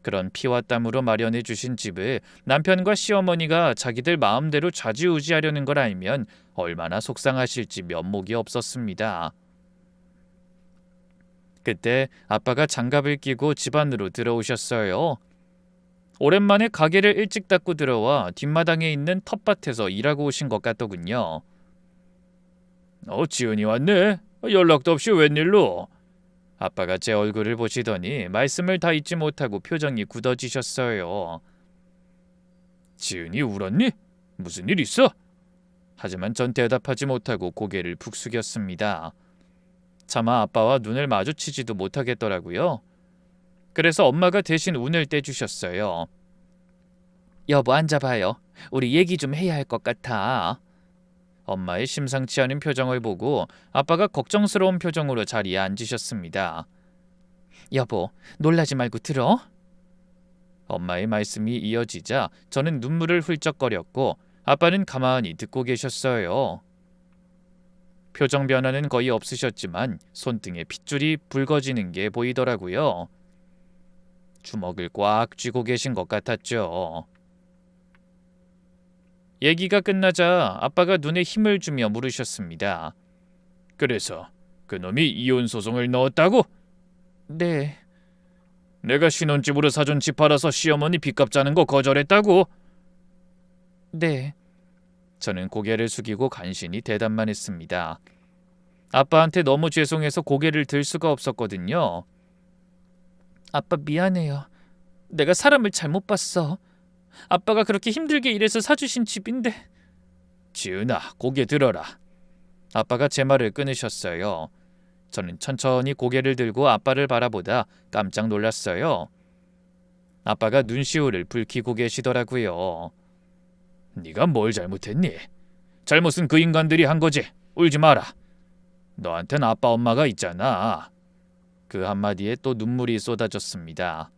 그런 피와 땀으로 마련해 주신 집을 남편과 시어머니가 자기들 마음대로 좌지우지하려는 걸 알면 얼마나 속상하실지 면목이 없었습니다. 그때 아빠가 장갑을 끼고 집 안으로 들어오셨어요. 오랜만에 가게를 일찍 닫고 들어와 뒷마당에 있는 텃밭에서 일하고 오신 것 같더군요. 지은이 왔네. 연락도 없이 웬일로? 아빠가 제 얼굴을 보시더니 말씀을 다 잊지 못하고 표정이 굳어지셨어요. 지은이 울었니? 무슨 일 있어? 하지만 전 대답하지 못하고 고개를 푹 숙였습니다. 차마 아빠와 눈을 마주치지도 못하겠더라고요. 그래서 엄마가 대신 운을 떼주셨어요. 여보 앉아봐요. 우리 얘기 좀 해야 할 것 같아. 엄마의 심상치 않은 표정을 보고 아빠가 걱정스러운 표정으로 자리에 앉으셨습니다. 여보, 놀라지 말고 들어. 엄마의 말씀이 이어지자 저는 눈물을 훌쩍거렸고 아빠는 가만히 듣고 계셨어요. 표정 변화는 거의 없으셨지만 손등에 핏줄이 붉어지는 게 보이더라고요. 주먹을 꽉 쥐고 계신 것 같았죠. 얘기가 끝나자 아빠가 눈에 힘을 주며 물으셨습니다. 그래서 그놈이 이혼 소송을 넣었다고? 네. 내가 신혼집으로 사준 집 팔아서 시어머니 빚값 짜는 거 거절했다고? 네. 저는 고개를 숙이고 간신히 대답만 했습니다. 아빠한테 너무 죄송해서 고개를 들 수가 없었거든요. 아빠 미안해요. 내가 사람을 잘못 봤어. 아빠가 그렇게 힘들게 일해서 사주신 집인데. 지은아, 고개 들어라. 아빠가 제 말을 끊으셨어요. 저는 천천히 고개를 들고 아빠를 바라보다 깜짝 놀랐어요. 아빠가 눈시울을 붉히고 계시더라고요. 네가 뭘 잘못했니? 잘못은 그 인간들이 한 거지. 울지 마라. 너한텐 아빠 엄마가 있잖아. 그 한마디에 또 눈물이 쏟아졌습니다.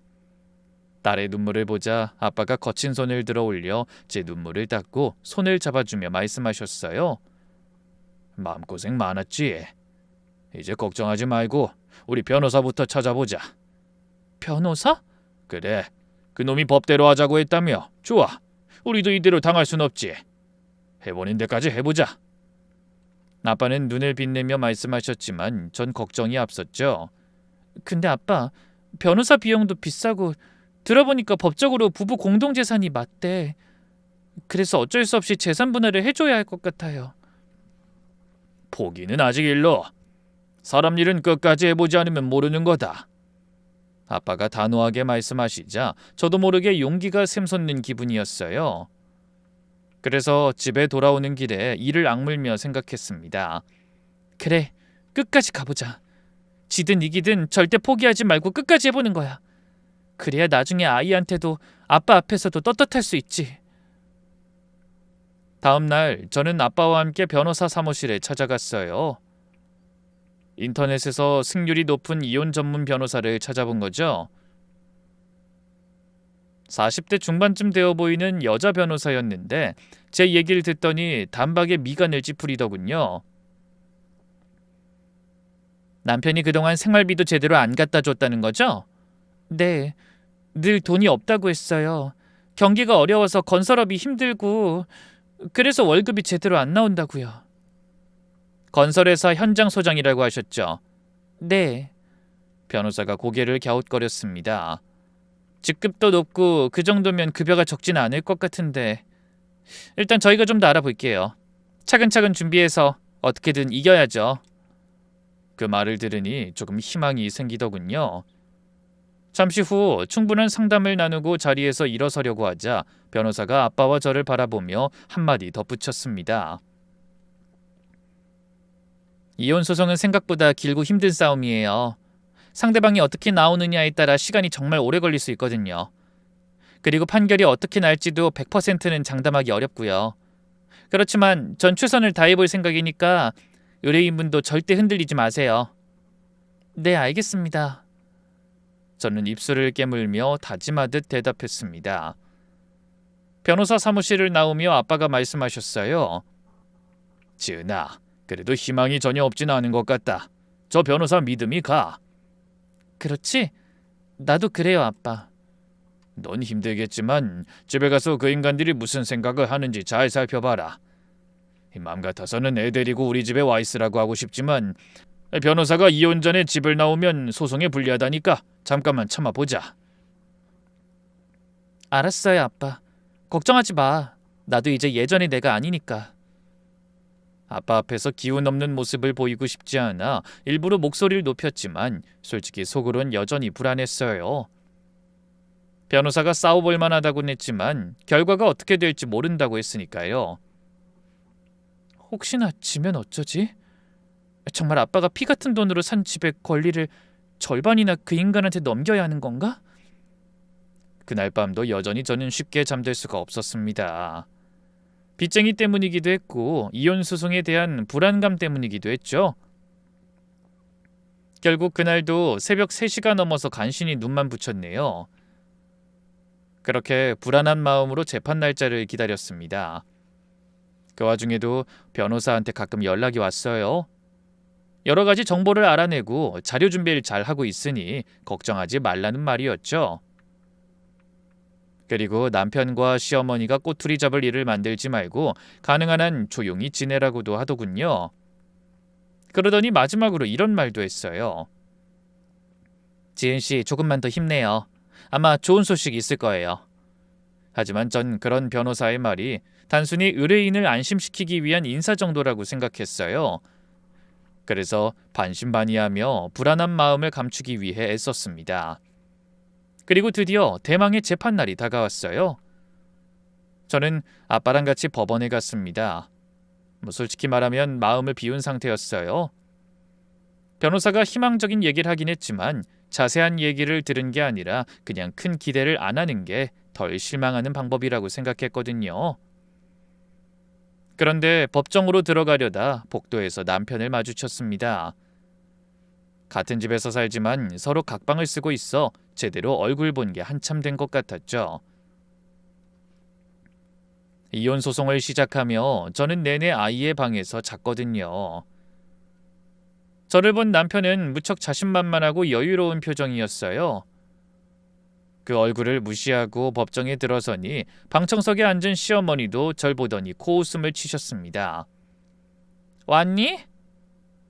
딸의 눈물을 보자 아빠가 거친 손을 들어 올려 제 눈물을 닦고 손을 잡아주며 말씀하셨어요. 마음고생 많았지. 이제 걱정하지 말고 우리 변호사부터 찾아보자. 변호사? 그래. 그놈이 법대로 하자고 했다며. 좋아. 우리도 이대로 당할 순 없지. 해보는 데까지 해보자. 아빠는 눈을 빛내며 말씀하셨지만 전 걱정이 앞섰죠. 근데 아빠, 변호사 비용도 비싸고 들어보니까 법적으로 부부 공동재산이 맞대. 그래서 어쩔 수 없이 재산 분할을 해줘야 할 것 같아요. 포기는 아직 일러. 사람 일은 끝까지 해보지 않으면 모르는 거다. 아빠가 단호하게 말씀하시자 저도 모르게 용기가 샘솟는 기분이었어요. 그래서 집에 돌아오는 길에 이를 악물며 생각했습니다. 그래, 끝까지 가보자. 지든 이기든 절대 포기하지 말고 끝까지 해보는 거야. 그래야 나중에 아이한테도 아빠 앞에서도 떳떳할 수 있지. 다음 날 저는 아빠와 함께 변호사 사무실에 찾아갔어요. 인터넷에서 승률이 높은 이혼 전문 변호사를 찾아본 거죠. 40대 중반쯤 되어 보이는 여자 변호사였는데 제 얘기를 듣더니 단박에 미간을 찌푸리더군요. 남편이 그동안 생활비도 제대로 안 갖다 줬다는 거죠? 네, 늘 돈이 없다고 했어요. 경기가 어려워서 건설업이 힘들고 그래서 월급이 제대로 안 나온다고요. 건설회사 현장 소장이라고 하셨죠? 네. 변호사가 고개를 갸웃거렸습니다. 직급도 높고 그 정도면 급여가 적진 않을 것 같은데 일단 저희가 좀 더 알아볼게요. 차근차근 준비해서 어떻게든 이겨야죠. 그 말을 들으니 조금 희망이 생기더군요. 잠시 후 충분한 상담을 나누고 자리에서 일어서려고 하자 변호사가 아빠와 저를 바라보며 한마디 덧붙였습니다. 이혼 소송은 생각보다 길고 힘든 싸움이에요. 상대방이 어떻게 나오느냐에 따라 시간이 정말 오래 걸릴 수 있거든요. 그리고 판결이 어떻게 날지도 100%는 장담하기 어렵고요. 그렇지만 전 최선을 다해볼 생각이니까 의뢰인분도 절대 흔들리지 마세요. 네, 알겠습니다. 저는 입술을 깨물며 다짐하듯 대답했습니다. 변호사 사무실을 나오며 아빠가 말씀하셨어요. 지은아, 그래도 희망이 전혀 없진 않은 것 같다. 저 변호사 믿음이 가. 그렇지? 나도 그래요, 아빠. 넌 힘들겠지만 집에 가서 그 인간들이 무슨 생각을 하는지 잘 살펴봐라. 맘 같아서는 애 데리고 우리 집에 와 있으라고 하고 싶지만 변호사가 이혼 전에 집을 나오면 소송에 불리하다니까 잠깐만 참아보자. 알았어요, 아빠. 걱정하지 마. 나도 이제 예전의 내가 아니니까. 아빠 앞에서 기운 없는 모습을 보이고 싶지 않아 일부러 목소리를 높였지만 솔직히 속으론 여전히 불안했어요. 변호사가 싸워볼 만하다고는 했지만 결과가 어떻게 될지 모른다고 했으니까요. 혹시나 지면 어쩌지? 정말 아빠가 피 같은 돈으로 산 집의 권리를 절반이나 그 인간한테 넘겨야 하는 건가? 그날 밤도 여전히 저는 쉽게 잠들 수가 없었습니다. 빚쟁이 때문이기도 했고 이혼 소송에 대한 불안감 때문이기도 했죠. 결국 그날도 새벽 3시가 넘어서 간신히 눈만 붙였네요. 그렇게 불안한 마음으로 재판 날짜를 기다렸습니다. 그 와중에도 변호사한테 가끔 연락이 왔어요. 여러 가지 정보를 알아내고 자료 준비를 잘 하고 있으니 걱정하지 말라는 말이었죠. 그리고 남편과 시어머니가 꼬투리 잡을 일을 만들지 말고 가능한 한 조용히 지내라고도 하더군요. 그러더니 마지막으로 이런 말도 했어요. 지은 씨, 조금만 더 힘내요. 아마 좋은 소식이 있을 거예요. 하지만 전 그런 변호사의 말이 단순히 의뢰인을 안심시키기 위한 인사 정도라고 생각했어요. 그래서 반신반의하며 불안한 마음을 감추기 위해 애썼습니다. 그리고 드디어 대망의 재판날이 다가왔어요. 저는 아빠랑 같이 법원에 갔습니다. 솔직히 말하면 마음을 비운 상태였어요. 변호사가 희망적인 얘기를 하긴 했지만 자세한 얘기를 들은 게 아니라 그냥 큰 기대를 안 하는 게 덜 실망하는 방법이라고 생각했거든요. 그런데 법정으로 들어가려다 복도에서 남편을 마주쳤습니다. 같은 집에서 살지만 서로 각방을 쓰고 있어 제대로 얼굴 본 게 한참 된 것 같았죠. 이혼 소송을 시작하며 저는 내내 아이의 방에서 잤거든요. 저를 본 남편은 무척 자신만만하고 여유로운 표정이었어요. 그 얼굴을 무시하고 법정에 들어서니 방청석에 앉은 시어머니도 절 보더니 코웃음을 치셨습니다. 왔니?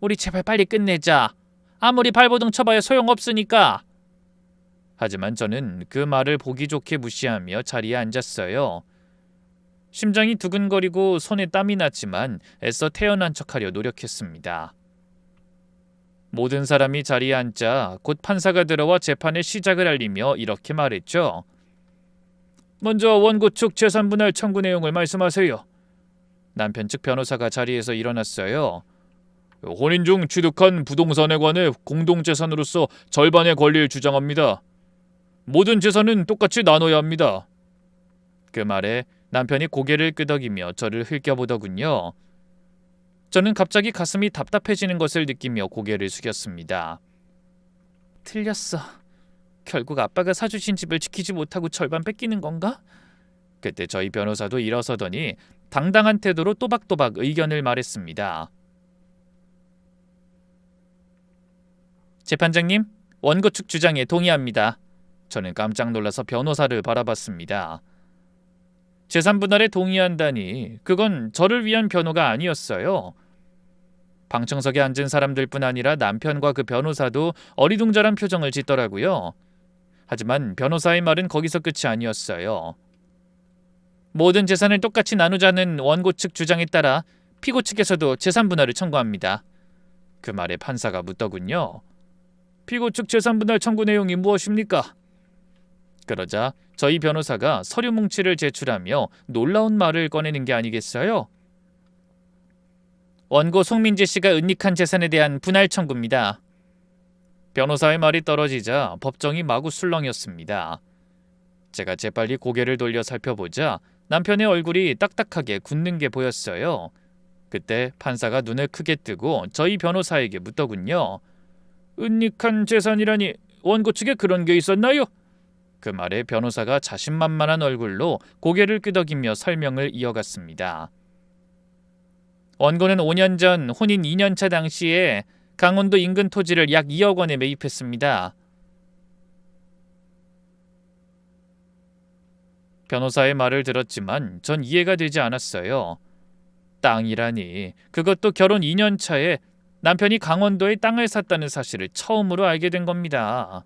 우리 제발 빨리 끝내자. 아무리 발버둥 쳐봐야 소용없으니까. 하지만 저는 그 말을 보기 좋게 무시하며 자리에 앉았어요. 심장이 두근거리고 손에 땀이 났지만 애써 태어난 척하려 노력했습니다. 모든 사람이 자리에 앉자 곧 판사가 들어와 재판의 시작을 알리며 이렇게 말했죠. 먼저 원고 측 재산분할 청구 내용을 말씀하세요. 남편 측 변호사가 자리에서 일어났어요. 혼인 중 취득한 부동산에 관해 공동재산으로서 절반의 권리를 주장합니다. 모든 재산은 똑같이 나눠야 합니다. 그 말에 남편이 고개를 끄덕이며 저를 흘겨보더군요. 저는 갑자기 가슴이 답답해지는 것을 느끼며 고개를 숙였습니다. 틀렸어. 결국 아빠가 사주신 집을 지키지 못하고 절반 뺏기는 건가? 그때 저희 변호사도 일어서더니 당당한 태도로 또박또박 의견을 말했습니다. 재판장님, 원고 측 주장에 동의합니다. 저는 깜짝 놀라서 변호사를 바라봤습니다. 재산 분할에 동의한다니 그건 저를 위한 변호가 아니었어요. 방청석에 앉은 사람들뿐 아니라 남편과 그 변호사도 어리둥절한 표정을 짓더라고요. 하지만 변호사의 말은 거기서 끝이 아니었어요. 모든 재산을 똑같이 나누자는 원고 측 주장에 따라 피고 측에서도 재산 분할을 청구합니다. 그 말에 판사가 묻더군요. 피고 측 재산 분할 청구 내용이 무엇입니까? 그러자 저희 변호사가 서류 뭉치를 제출하며 놀라운 말을 꺼내는 게 아니겠어요? 원고 송민재 씨가 은닉한 재산에 대한 분할 청구입니다. 변호사의 말이 떨어지자 법정이 마구 술렁였습니다. 제가 재빨리 고개를 돌려 살펴보자 남편의 얼굴이 딱딱하게 굳는 게 보였어요. 그때 판사가 눈을 크게 뜨고 저희 변호사에게 묻더군요. 은닉한 재산이라니 원고 측에 그런 게 있었나요? 그 말에 변호사가 자신만만한 얼굴로 고개를 끄덕이며 설명을 이어갔습니다. 원고는 5년 전 혼인 2년차 당시에 강원도 인근 토지를 약 2억 원에 매입했습니다. 변호사의 말을 들었지만 전 이해가 되지 않았어요. 땅이라니, 그것도 결혼 2년 차에 남편이 강원도에 땅을 샀다는 사실을 처음으로 알게 된 겁니다.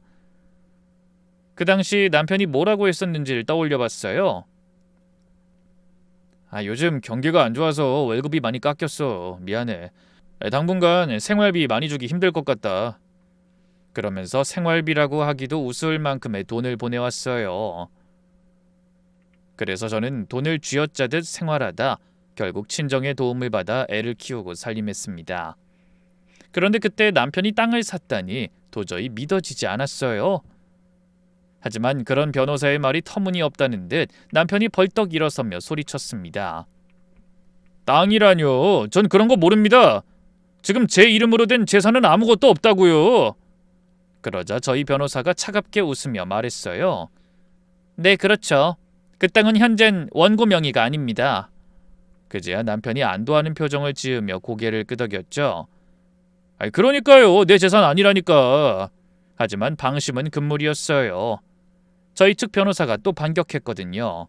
그 당시 남편이 뭐라고 했었는지를 떠올려봤어요. 요즘 경기가 안 좋아서 월급이 많이 깎였어. 미안해. 당분간 생활비 많이 주기 힘들 것 같다. 그러면서 생활비라고 하기도 우스울 만큼의 돈을 보내왔어요. 그래서 저는 돈을 쥐어짜듯 생활하다 결국 친정의 도움을 받아 애를 키우고 살림했습니다. 그런데 그때 남편이 땅을 샀다니 도저히 믿어지지 않았어요. 하지만 그런 변호사의 말이 터무니없다는 듯 남편이 벌떡 일어서며 소리쳤습니다. 땅이라뇨? 전 그런 거 모릅니다. 지금 제 이름으로 된 재산은 아무것도 없다고요. 그러자 저희 변호사가 차갑게 웃으며 말했어요. 네, 그렇죠. 그 땅은 현재는 원고 명의가 아닙니다. 그제야 남편이 안도하는 표정을 지으며 고개를 끄덕였죠. 그러니까요. 내 재산 아니라니까. 하지만 방심은 금물이었어요. 저희 측 변호사가 또 반격했거든요.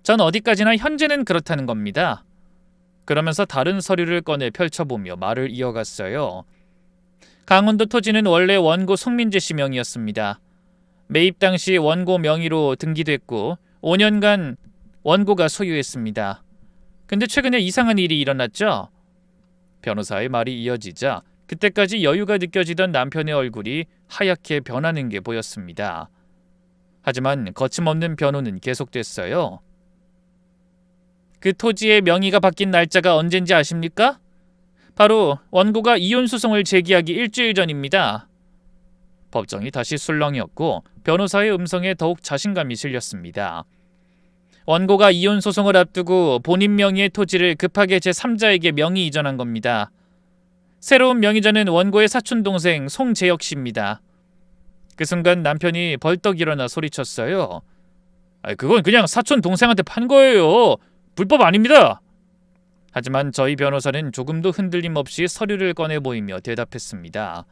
전 어디까지나 현재는 그렇다는 겁니다. 그러면서 다른 서류를 꺼내 펼쳐보며 말을 이어갔어요. 강원도 토지는 원래 원고 송민재 씨 명의였습니다. 매입 당시 원고 명의로 등기됐고 5년간 원고가 소유했습니다. 근데 최근에 이상한 일이 일어났죠? 변호사의 말이 이어지자 그때까지 여유가 느껴지던 남편의 얼굴이 하얗게 변하는 게 보였습니다. 하지만 거침없는 변호는 계속됐어요. 그 토지의 명의가 바뀐 날짜가 언젠지 아십니까? 바로 원고가 이혼 소송을 제기하기 일주일 전입니다. 법정이 다시 술렁이었고 변호사의 음성에 더욱 자신감이 실렸습니다. 원고가 이혼 소송을 앞두고 본인 명의의 토지를 급하게 제3자에게 명의 이전한 겁니다. 새로운 명의자는 원고의 사촌동생 송재혁 씨입니다. 그 순간 남편이 벌떡 일어나 소리쳤어요. 그건 그냥 사촌동생한테 판 거예요. 불법 아닙니다. 하지만 저희 변호사는 조금도 흔들림 없이 서류를 꺼내 보이며 대답했습니다.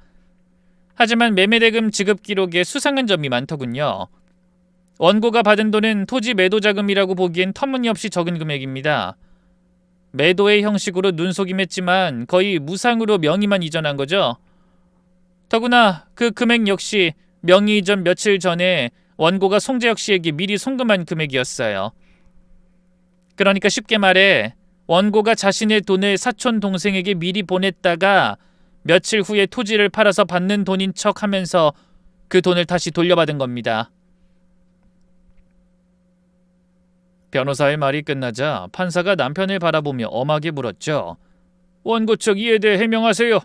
하지만 매매대금 지급 기록에 수상한 점이 많더군요. 원고가 받은 돈은 토지 매도 자금이라고 보기엔 터무니없이 적은 금액입니다. 매도의 형식으로 눈속임했지만 거의 무상으로 명의만 이전한 거죠. 더구나 그 금액 역시 명의 이전 며칠 전에 원고가 송재혁 씨에게 미리 송금한 금액이었어요. 그러니까 쉽게 말해 원고가 자신의 돈을 사촌 동생에게 미리 보냈다가 며칠 후에 토지를 팔아서 받는 돈인 척 하면서 그 돈을 다시 돌려받은 겁니다. 변호사의 말이 끝나자 판사가 남편을 바라보며 엄하게 물었죠. 원고 측 이에 대해 해명하세요.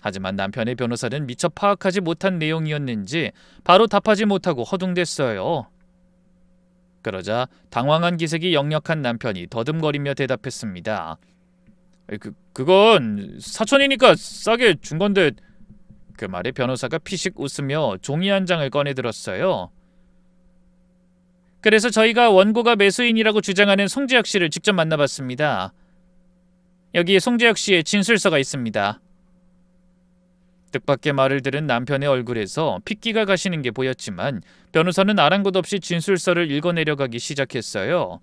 하지만 남편의 변호사는 미처 파악하지 못한 내용이었는지 바로 답하지 못하고 허둥댔어요. 그러자 당황한 기색이 역력한 남편이 더듬거리며 대답했습니다. 그건 사촌이니까 싸게 준 건데. 그 말에 변호사가 피식 웃으며 종이 한 장을 꺼내들었어요. 그래서 저희가 원고가 매수인이라고 주장하는 송재혁 씨를 직접 만나봤습니다. 여기에 송재혁 씨의 진술서가 있습니다. 뜻밖의 말을 들은 남편의 얼굴에서 핏기가 가시는 게 보였지만 변호사는 아랑곳 없이 진술서를 읽어내려가기 시작했어요.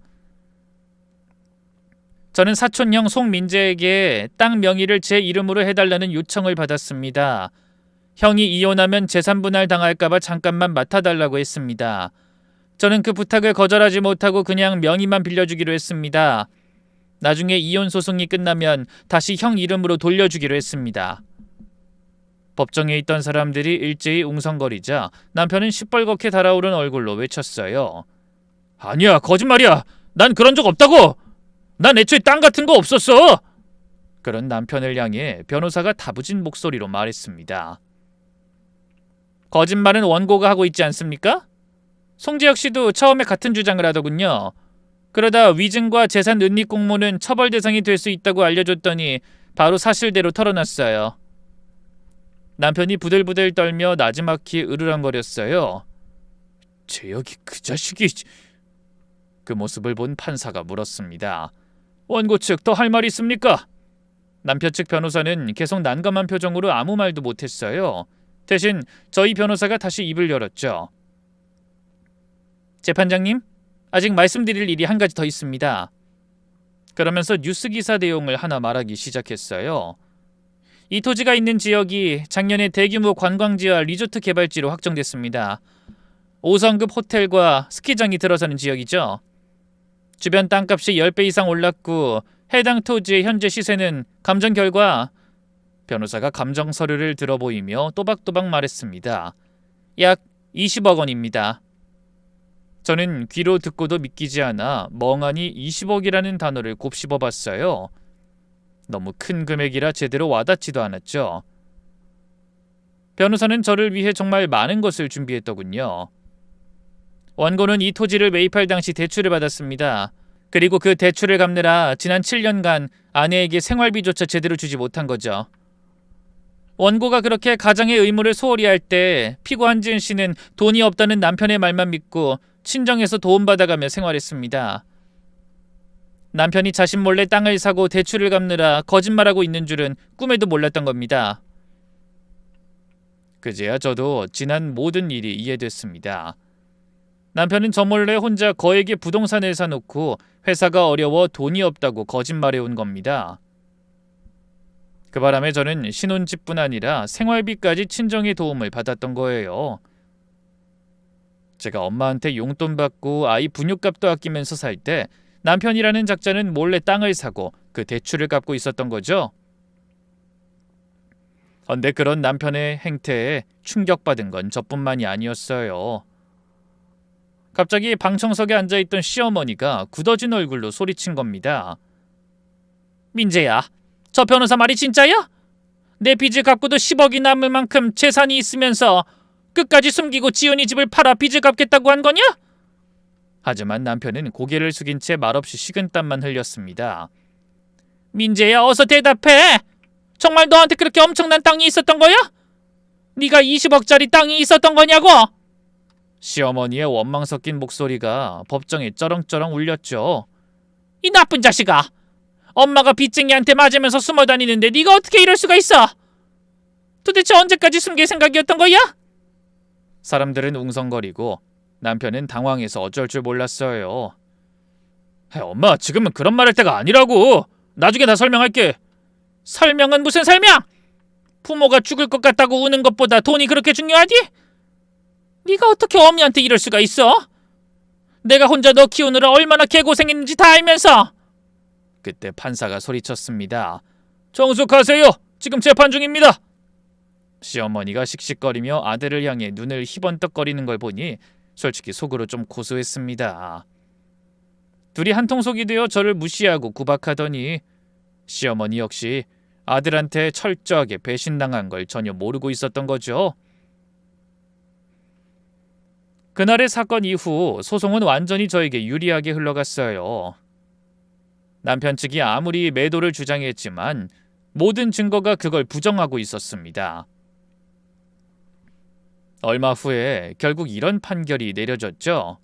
저는 사촌형 송민재에게 땅 명의를 제 이름으로 해달라는 요청을 받았습니다. 형이 이혼하면 재산 분할 당할까봐 잠깐만 맡아달라고 했습니다. 저는 그 부탁을 거절하지 못하고 그냥 명의만 빌려주기로 했습니다. 나중에 이혼 소송이 끝나면 다시 형 이름으로 돌려주기로 했습니다. 법정에 있던 사람들이 일제히 웅성거리자 남편은 시뻘겋게 달아오른 얼굴로 외쳤어요. 아니야, 거짓말이야. 난 그런 적 없다고. 난 애초에 땅 같은 거 없었어. 그런 남편을 향해 변호사가 다부진 목소리로 말했습니다. 거짓말은 원고가 하고 있지 않습니까? 송재혁 씨도 처음에 같은 주장을 하더군요. 그러다 위증과 재산 은닉 공모는 처벌 대상이 될 수 있다고 알려줬더니 바로 사실대로 털어놨어요. 남편이 부들부들 떨며 나지막히 으르렁거렸어요. 재혁이 그 자식이... 그 모습을 본 판사가 물었습니다. 원고 측 더 할 말 있습니까? 남편 측 변호사는 계속 난감한 표정으로 아무 말도 못했어요. 대신 저희 변호사가 다시 입을 열었죠. 재판장님, 아직 말씀드릴 일이 한 가지 더 있습니다. 그러면서 뉴스 기사 내용을 하나 말하기 시작했어요. 이 토지가 있는 지역이 작년에 대규모 관광지와 리조트 개발지로 확정됐습니다. 5성급 호텔과 스키장이 들어서는 지역이죠. 주변 땅값이 10배 이상 올랐고 해당 토지의 현재 시세는 감정 결과... 변호사가 감정 서류를 들어보이며 또박또박 말했습니다. 약 20억 원입니다. 저는 귀로 듣고도 믿기지 않아 멍하니 20억이라는 단어를 곱씹어봤어요. 너무 큰 금액이라 제대로 와닿지도 않았죠. 변호사는 저를 위해 정말 많은 것을 준비했더군요. 원고는 이 토지를 매입할 당시 대출을 받았습니다. 그리고 그 대출을 갚느라 지난 7년간 아내에게 생활비조차 제대로 주지 못한 거죠. 원고가 그렇게 가장의 의무를 소홀히 할 때 피고 한지은 씨는 돈이 없다는 남편의 말만 믿고 친정에서 도움받아가며 생활했습니다. 남편이 자신 몰래 땅을 사고 대출을 갚느라 거짓말하고 있는 줄은 꿈에도 몰랐던 겁니다. 그제야 저도 지난 모든 일이 이해됐습니다. 남편은 저 몰래 혼자 거액의 부동산을 사놓고 회사가 어려워 돈이 없다고 거짓말해온 겁니다. 그 바람에 저는 신혼집뿐 아니라 생활비까지 친정의 도움을 받았던 거예요. 제가 엄마한테 용돈 받고 아이 분유값도 아끼면서 살 때 남편이라는 작자는 몰래 땅을 사고 그 대출을 갚고 있었던 거죠. 헌데 그런 남편의 행태에 충격받은 건 저뿐만이 아니었어요. 갑자기 방청석에 앉아있던 시어머니가 굳어진 얼굴로 소리친 겁니다. 민재야, 저 변호사 말이 진짜야? 내 빚을 갚고도 10억이 남을 만큼 재산이 있으면서 끝까지 숨기고 지은이 집을 팔아 빚을 갚겠다고 한 거냐? 하지만 남편은 고개를 숙인 채 말없이 식은땀만 흘렸습니다. 민재야, 어서 대답해. 정말 너한테 그렇게 엄청난 땅이 있었던 거야? 네가 20억짜리 땅이 있었던 거냐고? 시어머니의 원망 섞인 목소리가 법정에 쩌렁쩌렁 울렸죠. 이 나쁜 자식아. 엄마가 빚쟁이한테 맞으면서 숨어 다니는데 네가 어떻게 이럴 수가 있어? 도대체 언제까지 숨길 생각이었던 거야? 사람들은 웅성거리고 남편은 당황해서 어쩔 줄 몰랐어요. 엄마, 지금은 그런 말 할 때가 아니라고. 나중에 다 설명할게. 설명은 무슨 설명? 부모가 죽을 것 같다고 우는 것보다 돈이 그렇게 중요하디? 네가 어떻게 어미한테 이럴 수가 있어? 내가 혼자 너 키우느라 얼마나 개고생했는지 다 알면서. 그때 판사가 소리쳤습니다. 정숙하세요. 지금 재판 중입니다. 시어머니가 씩씩거리며 아들을 향해 눈을 희번떡거리는 걸 보니 솔직히 속으로 좀 고소했습니다. 둘이 한통속이 되어 저를 무시하고 구박하더니 시어머니 역시 아들한테 철저하게 배신당한 걸 전혀 모르고 있었던 거죠. 그날의 사건 이후 소송은 완전히 저에게 유리하게 흘러갔어요. 남편 측이 아무리 매도를 주장했지만 모든 증거가 그걸 부정하고 있었습니다. 얼마 후에 결국 이런 판결이 내려졌죠.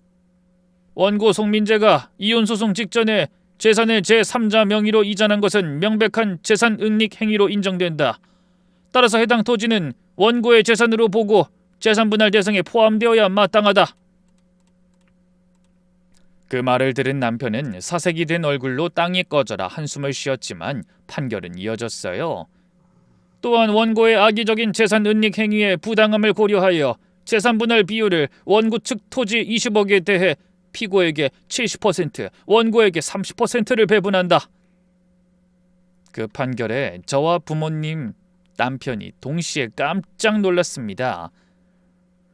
원고 송민재가 이혼소송 직전에 재산을 제3자 명의로 이전한 것은 명백한 재산 은닉 행위로 인정된다. 따라서 해당 토지는 원고의 재산으로 보고 재산분할 대상에 포함되어야 마땅하다. 그 말을 들은 남편은 사색이 된 얼굴로 땅이 꺼져라 한숨을 쉬었지만 판결은 이어졌어요. 또한 원고의 악의적인 재산 은닉 행위의 부당함을 고려하여 재산분할 비율을 원고 측 토지 20억에 대해 피고에게 70%, 원고에게 30%를 배분한다. 그 판결에 저와 부모님, 남편이 동시에 깜짝 놀랐습니다.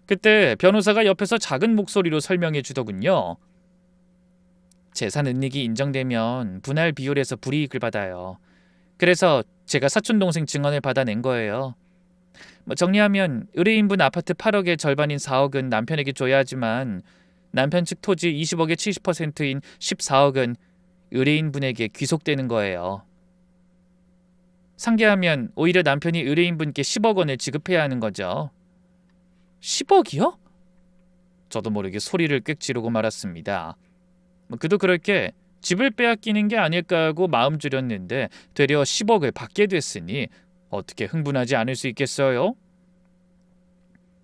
그때 변호사가 옆에서 작은 목소리로 설명해 주더군요. 재산 은닉이 인정되면 분할 비율에서 불이익을 받아요. 그래서 제가 사촌동생 증언을 받아낸 거예요. 정리하면 의뢰인분 아파트 8억의 절반인 4억은 남편에게 줘야 하지만 남편 측 토지 20억의 70%인 14억은 의뢰인분에게 귀속되는 거예요. 상계하면 오히려 남편이 의뢰인분께 10억 원을 지급해야 하는 거죠. 10억이요? 저도 모르게 소리를 꽥 지르고 말았습니다. 그도 그럴 게 집을 빼앗기는 게 아닐까 하고 마음 졸였는데 되려 10억을 받게 됐으니 어떻게 흥분하지 않을 수 있겠어요?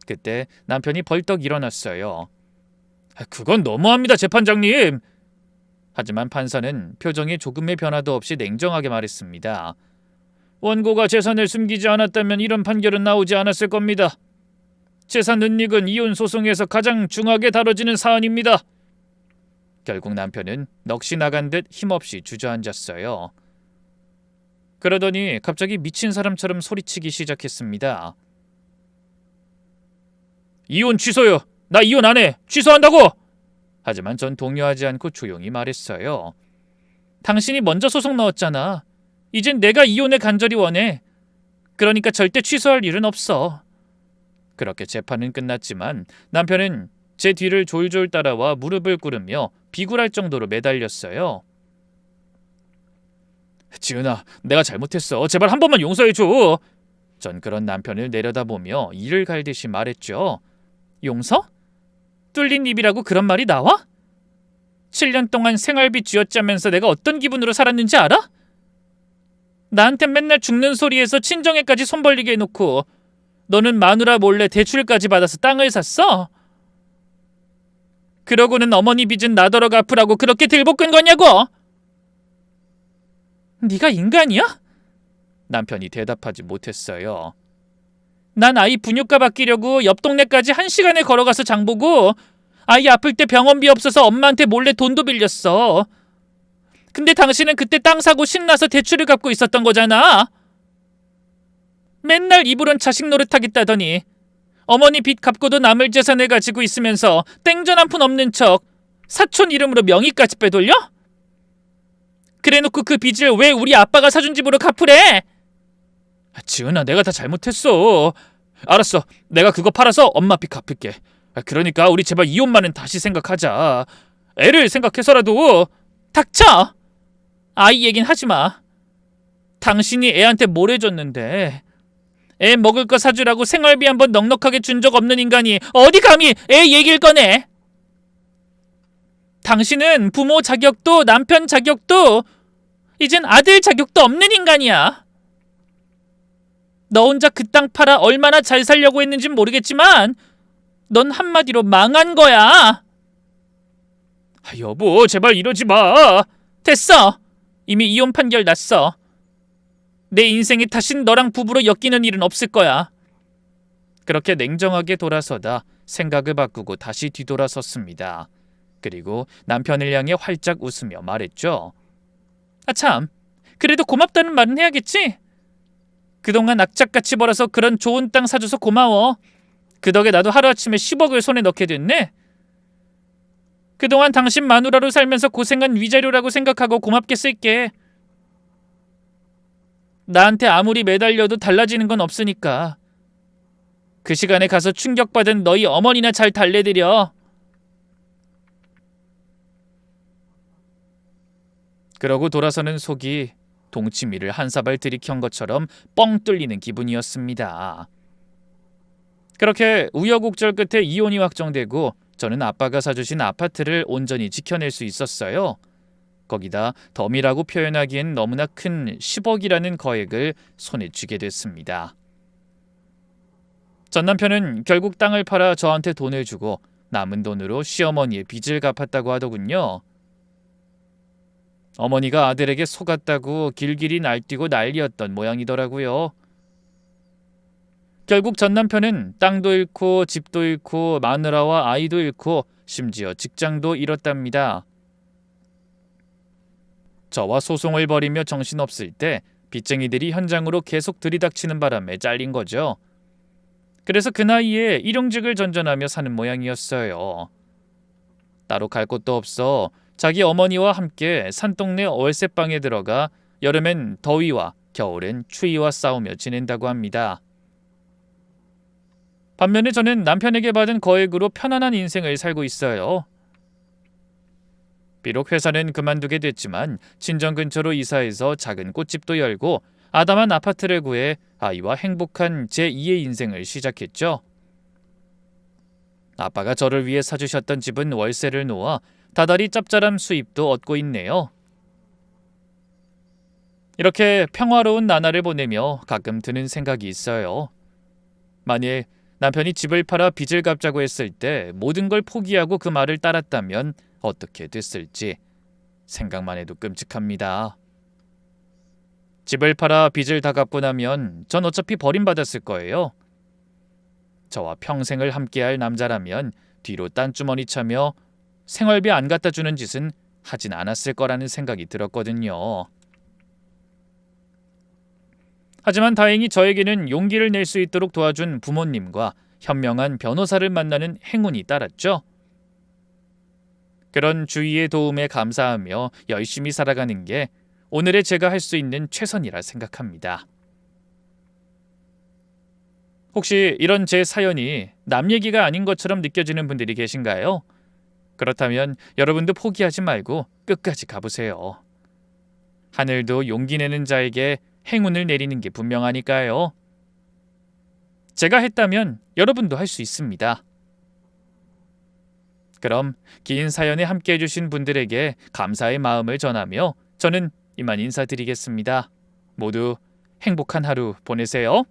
그때 남편이 벌떡 일어났어요. 그건 너무합니다, 재판장님. 하지만 판사는 표정에 조금의 변화도 없이 냉정하게 말했습니다. 원고가 재산을 숨기지 않았다면 이런 판결은 나오지 않았을 겁니다. 재산 은닉은 이혼 소송에서 가장 중하게 다뤄지는 사안입니다. 결국 남편은 넋이 나간 듯 힘없이 주저앉았어요. 그러더니 갑자기 미친 사람처럼 소리치기 시작했습니다. 이혼 취소요. 나 이혼 안 해. 취소한다고. 하지만 전 동요하지 않고 조용히 말했어요. 당신이 먼저 소송 넣었잖아. 이젠 내가 이혼을 간절히 원해. 그러니까 절대 취소할 일은 없어. 그렇게 재판은 끝났지만 남편은 제 뒤를 졸졸 따라와 무릎을 꿇으며 비굴할 정도로 매달렸어요. 지은아, 내가 잘못했어. 제발 한 번만 용서해줘. 전 그런 남편을 내려다보며 이를 갈듯이 말했죠. 용서? 뚫린 입이라고 그런 말이 나와? 7년 동안 생활비 쥐어짜면서 내가 어떤 기분으로 살았는지 알아? 나한테 맨날 죽는 소리에서 친정에까지 손 벌리게 해놓고 너는 마누라 몰래 대출까지 받아서 땅을 샀어? 그러고는 어머니 빚은 나더러 갚으라고 그렇게 들볶은 거냐고? 네가 인간이야? 남편이 대답하지 못했어요. 난 아이 분유값 아끼려고 옆 동네까지 1시간에 걸어가서 장보고 아이 아플 때 병원비 없어서 엄마한테 몰래 돈도 빌렸어. 근데 당신은 그때 땅 사고 신나서 대출을 갚고 있었던 거잖아. 맨날 입으론 자식 노릇하겠다더니 어머니 빚 갚고도 남을 재산을 가지고 있으면서 땡전 한 푼 없는 척 사촌 이름으로 명의까지 빼돌려? 그래놓고 그 빚을 왜 우리 아빠가 사준 집으로 갚으래? 지은아, 내가 다 잘못했어. 알았어, 내가 그거 팔아서 엄마 빚 갚을게. 그러니까 우리 제발 이혼만은 다시 생각하자. 애를 생각해서라도. 닥쳐! 아이 얘긴 하지마. 당신이 애한테 뭘 해줬는데 애 먹을 거 사주라고 생활비 한번 넉넉하게 준 적 없는 인간이 어디 감히 애 얘기를 꺼내. 당신은 부모 자격도 남편 자격도 이젠 아들 자격도 없는 인간이야. 너 혼자 그 땅 팔아 얼마나 잘 살려고 했는진 모르겠지만 넌 한마디로 망한 거야. 여보, 제발 이러지 마. 됐어. 이미 이혼 판결 났어. 내 인생에 다신 너랑 부부로 엮이는 일은 없을 거야. 그렇게 냉정하게 돌아서다 생각을 바꾸고 다시 뒤돌아섰습니다. 그리고 남편을 향해 활짝 웃으며 말했죠. 아 참, 그래도 고맙다는 말은 해야겠지? 그동안 악착같이 벌어서 그런 좋은 땅 사줘서 고마워. 그 덕에 나도 하루아침에 10억을 손에 넣게 됐네. 그동안 당신 마누라로 살면서 고생한 위자료라고 생각하고 고맙게 쓸게. 나한테 아무리 매달려도 달라지는 건 없으니까. 그 시간에 가서 충격받은 너희 어머니나 잘 달래드려. 그러고 돌아서는 속이 동치미를 한 사발 들이켠 것처럼 뻥 뚫리는 기분이었습니다. 그렇게 우여곡절 끝에 이혼이 확정되고 저는 아빠가 사주신 아파트를 온전히 지켜낼 수 있었어요. 거기다 덤이라고 표현하기엔 너무나 큰 10억이라는 거액을 손에 쥐게 됐습니다. 전 남편은 결국 땅을 팔아 저한테 돈을 주고 남은 돈으로 시어머니의 빚을 갚았다고 하더군요. 어머니가 아들에게 속았다고 길길이 날뛰고 난리였던 모양이더라고요. 결국 전 남편은 땅도 잃고 집도 잃고 마누라와 아이도 잃고 심지어 직장도 잃었답니다. 저와 소송을 벌이며 정신없을 때 빚쟁이들이 현장으로 계속 들이닥치는 바람에 잘린 거죠. 그래서 그 나이에 일용직을 전전하며 사는 모양이었어요. 따로 갈 곳도 없어 자기 어머니와 함께 산동네 월세방에 들어가 여름엔 더위와 겨울엔 추위와 싸우며 지낸다고 합니다. 반면에 저는 남편에게 받은 거액으로 편안한 인생을 살고 있어요. 비록 회사는 그만두게 됐지만 친정 근처로 이사해서 작은 꽃집도 열고 아담한 아파트를 구해 아이와 행복한 제2의 인생을 시작했죠. 아빠가 저를 위해 사주셨던 집은 월세를 놓아 다달이 짭짤한 수입도 얻고 있네요. 이렇게 평화로운 나날을 보내며 가끔 드는 생각이 있어요. 만일 남편이 집을 팔아 빚을 갚자고 했을 때 모든 걸 포기하고 그 말을 따랐다면 어떻게 됐을지 생각만 해도 끔찍합니다. 집을 팔아 빚을 다 갚고 나면 전 어차피 버림받았을 거예요. 저와 평생을 함께할 남자라면 뒤로 딴주머니 차며 생활비 안 갖다 주는 짓은 하진 않았을 거라는 생각이 들었거든요. 하지만 다행히 저에게는 용기를 낼 수 있도록 도와준 부모님과 현명한 변호사를 만나는 행운이 따랐죠. 그런 주위의 도움에 감사하며 열심히 살아가는 게 오늘의 제가 할 수 있는 최선이라 생각합니다. 혹시 이런 제 사연이 남 얘기가 아닌 것처럼 느껴지는 분들이 계신가요? 그렇다면 여러분도 포기하지 말고 끝까지 가보세요. 하늘도 용기 내는 자에게 행운을 내리는 게 분명하니까요. 제가 했다면 여러분도 할 수 있습니다. 그럼 긴 사연에 함께해 주신 분들에게 감사의 마음을 전하며 저는 이만 인사드리겠습니다. 모두 행복한 하루 보내세요.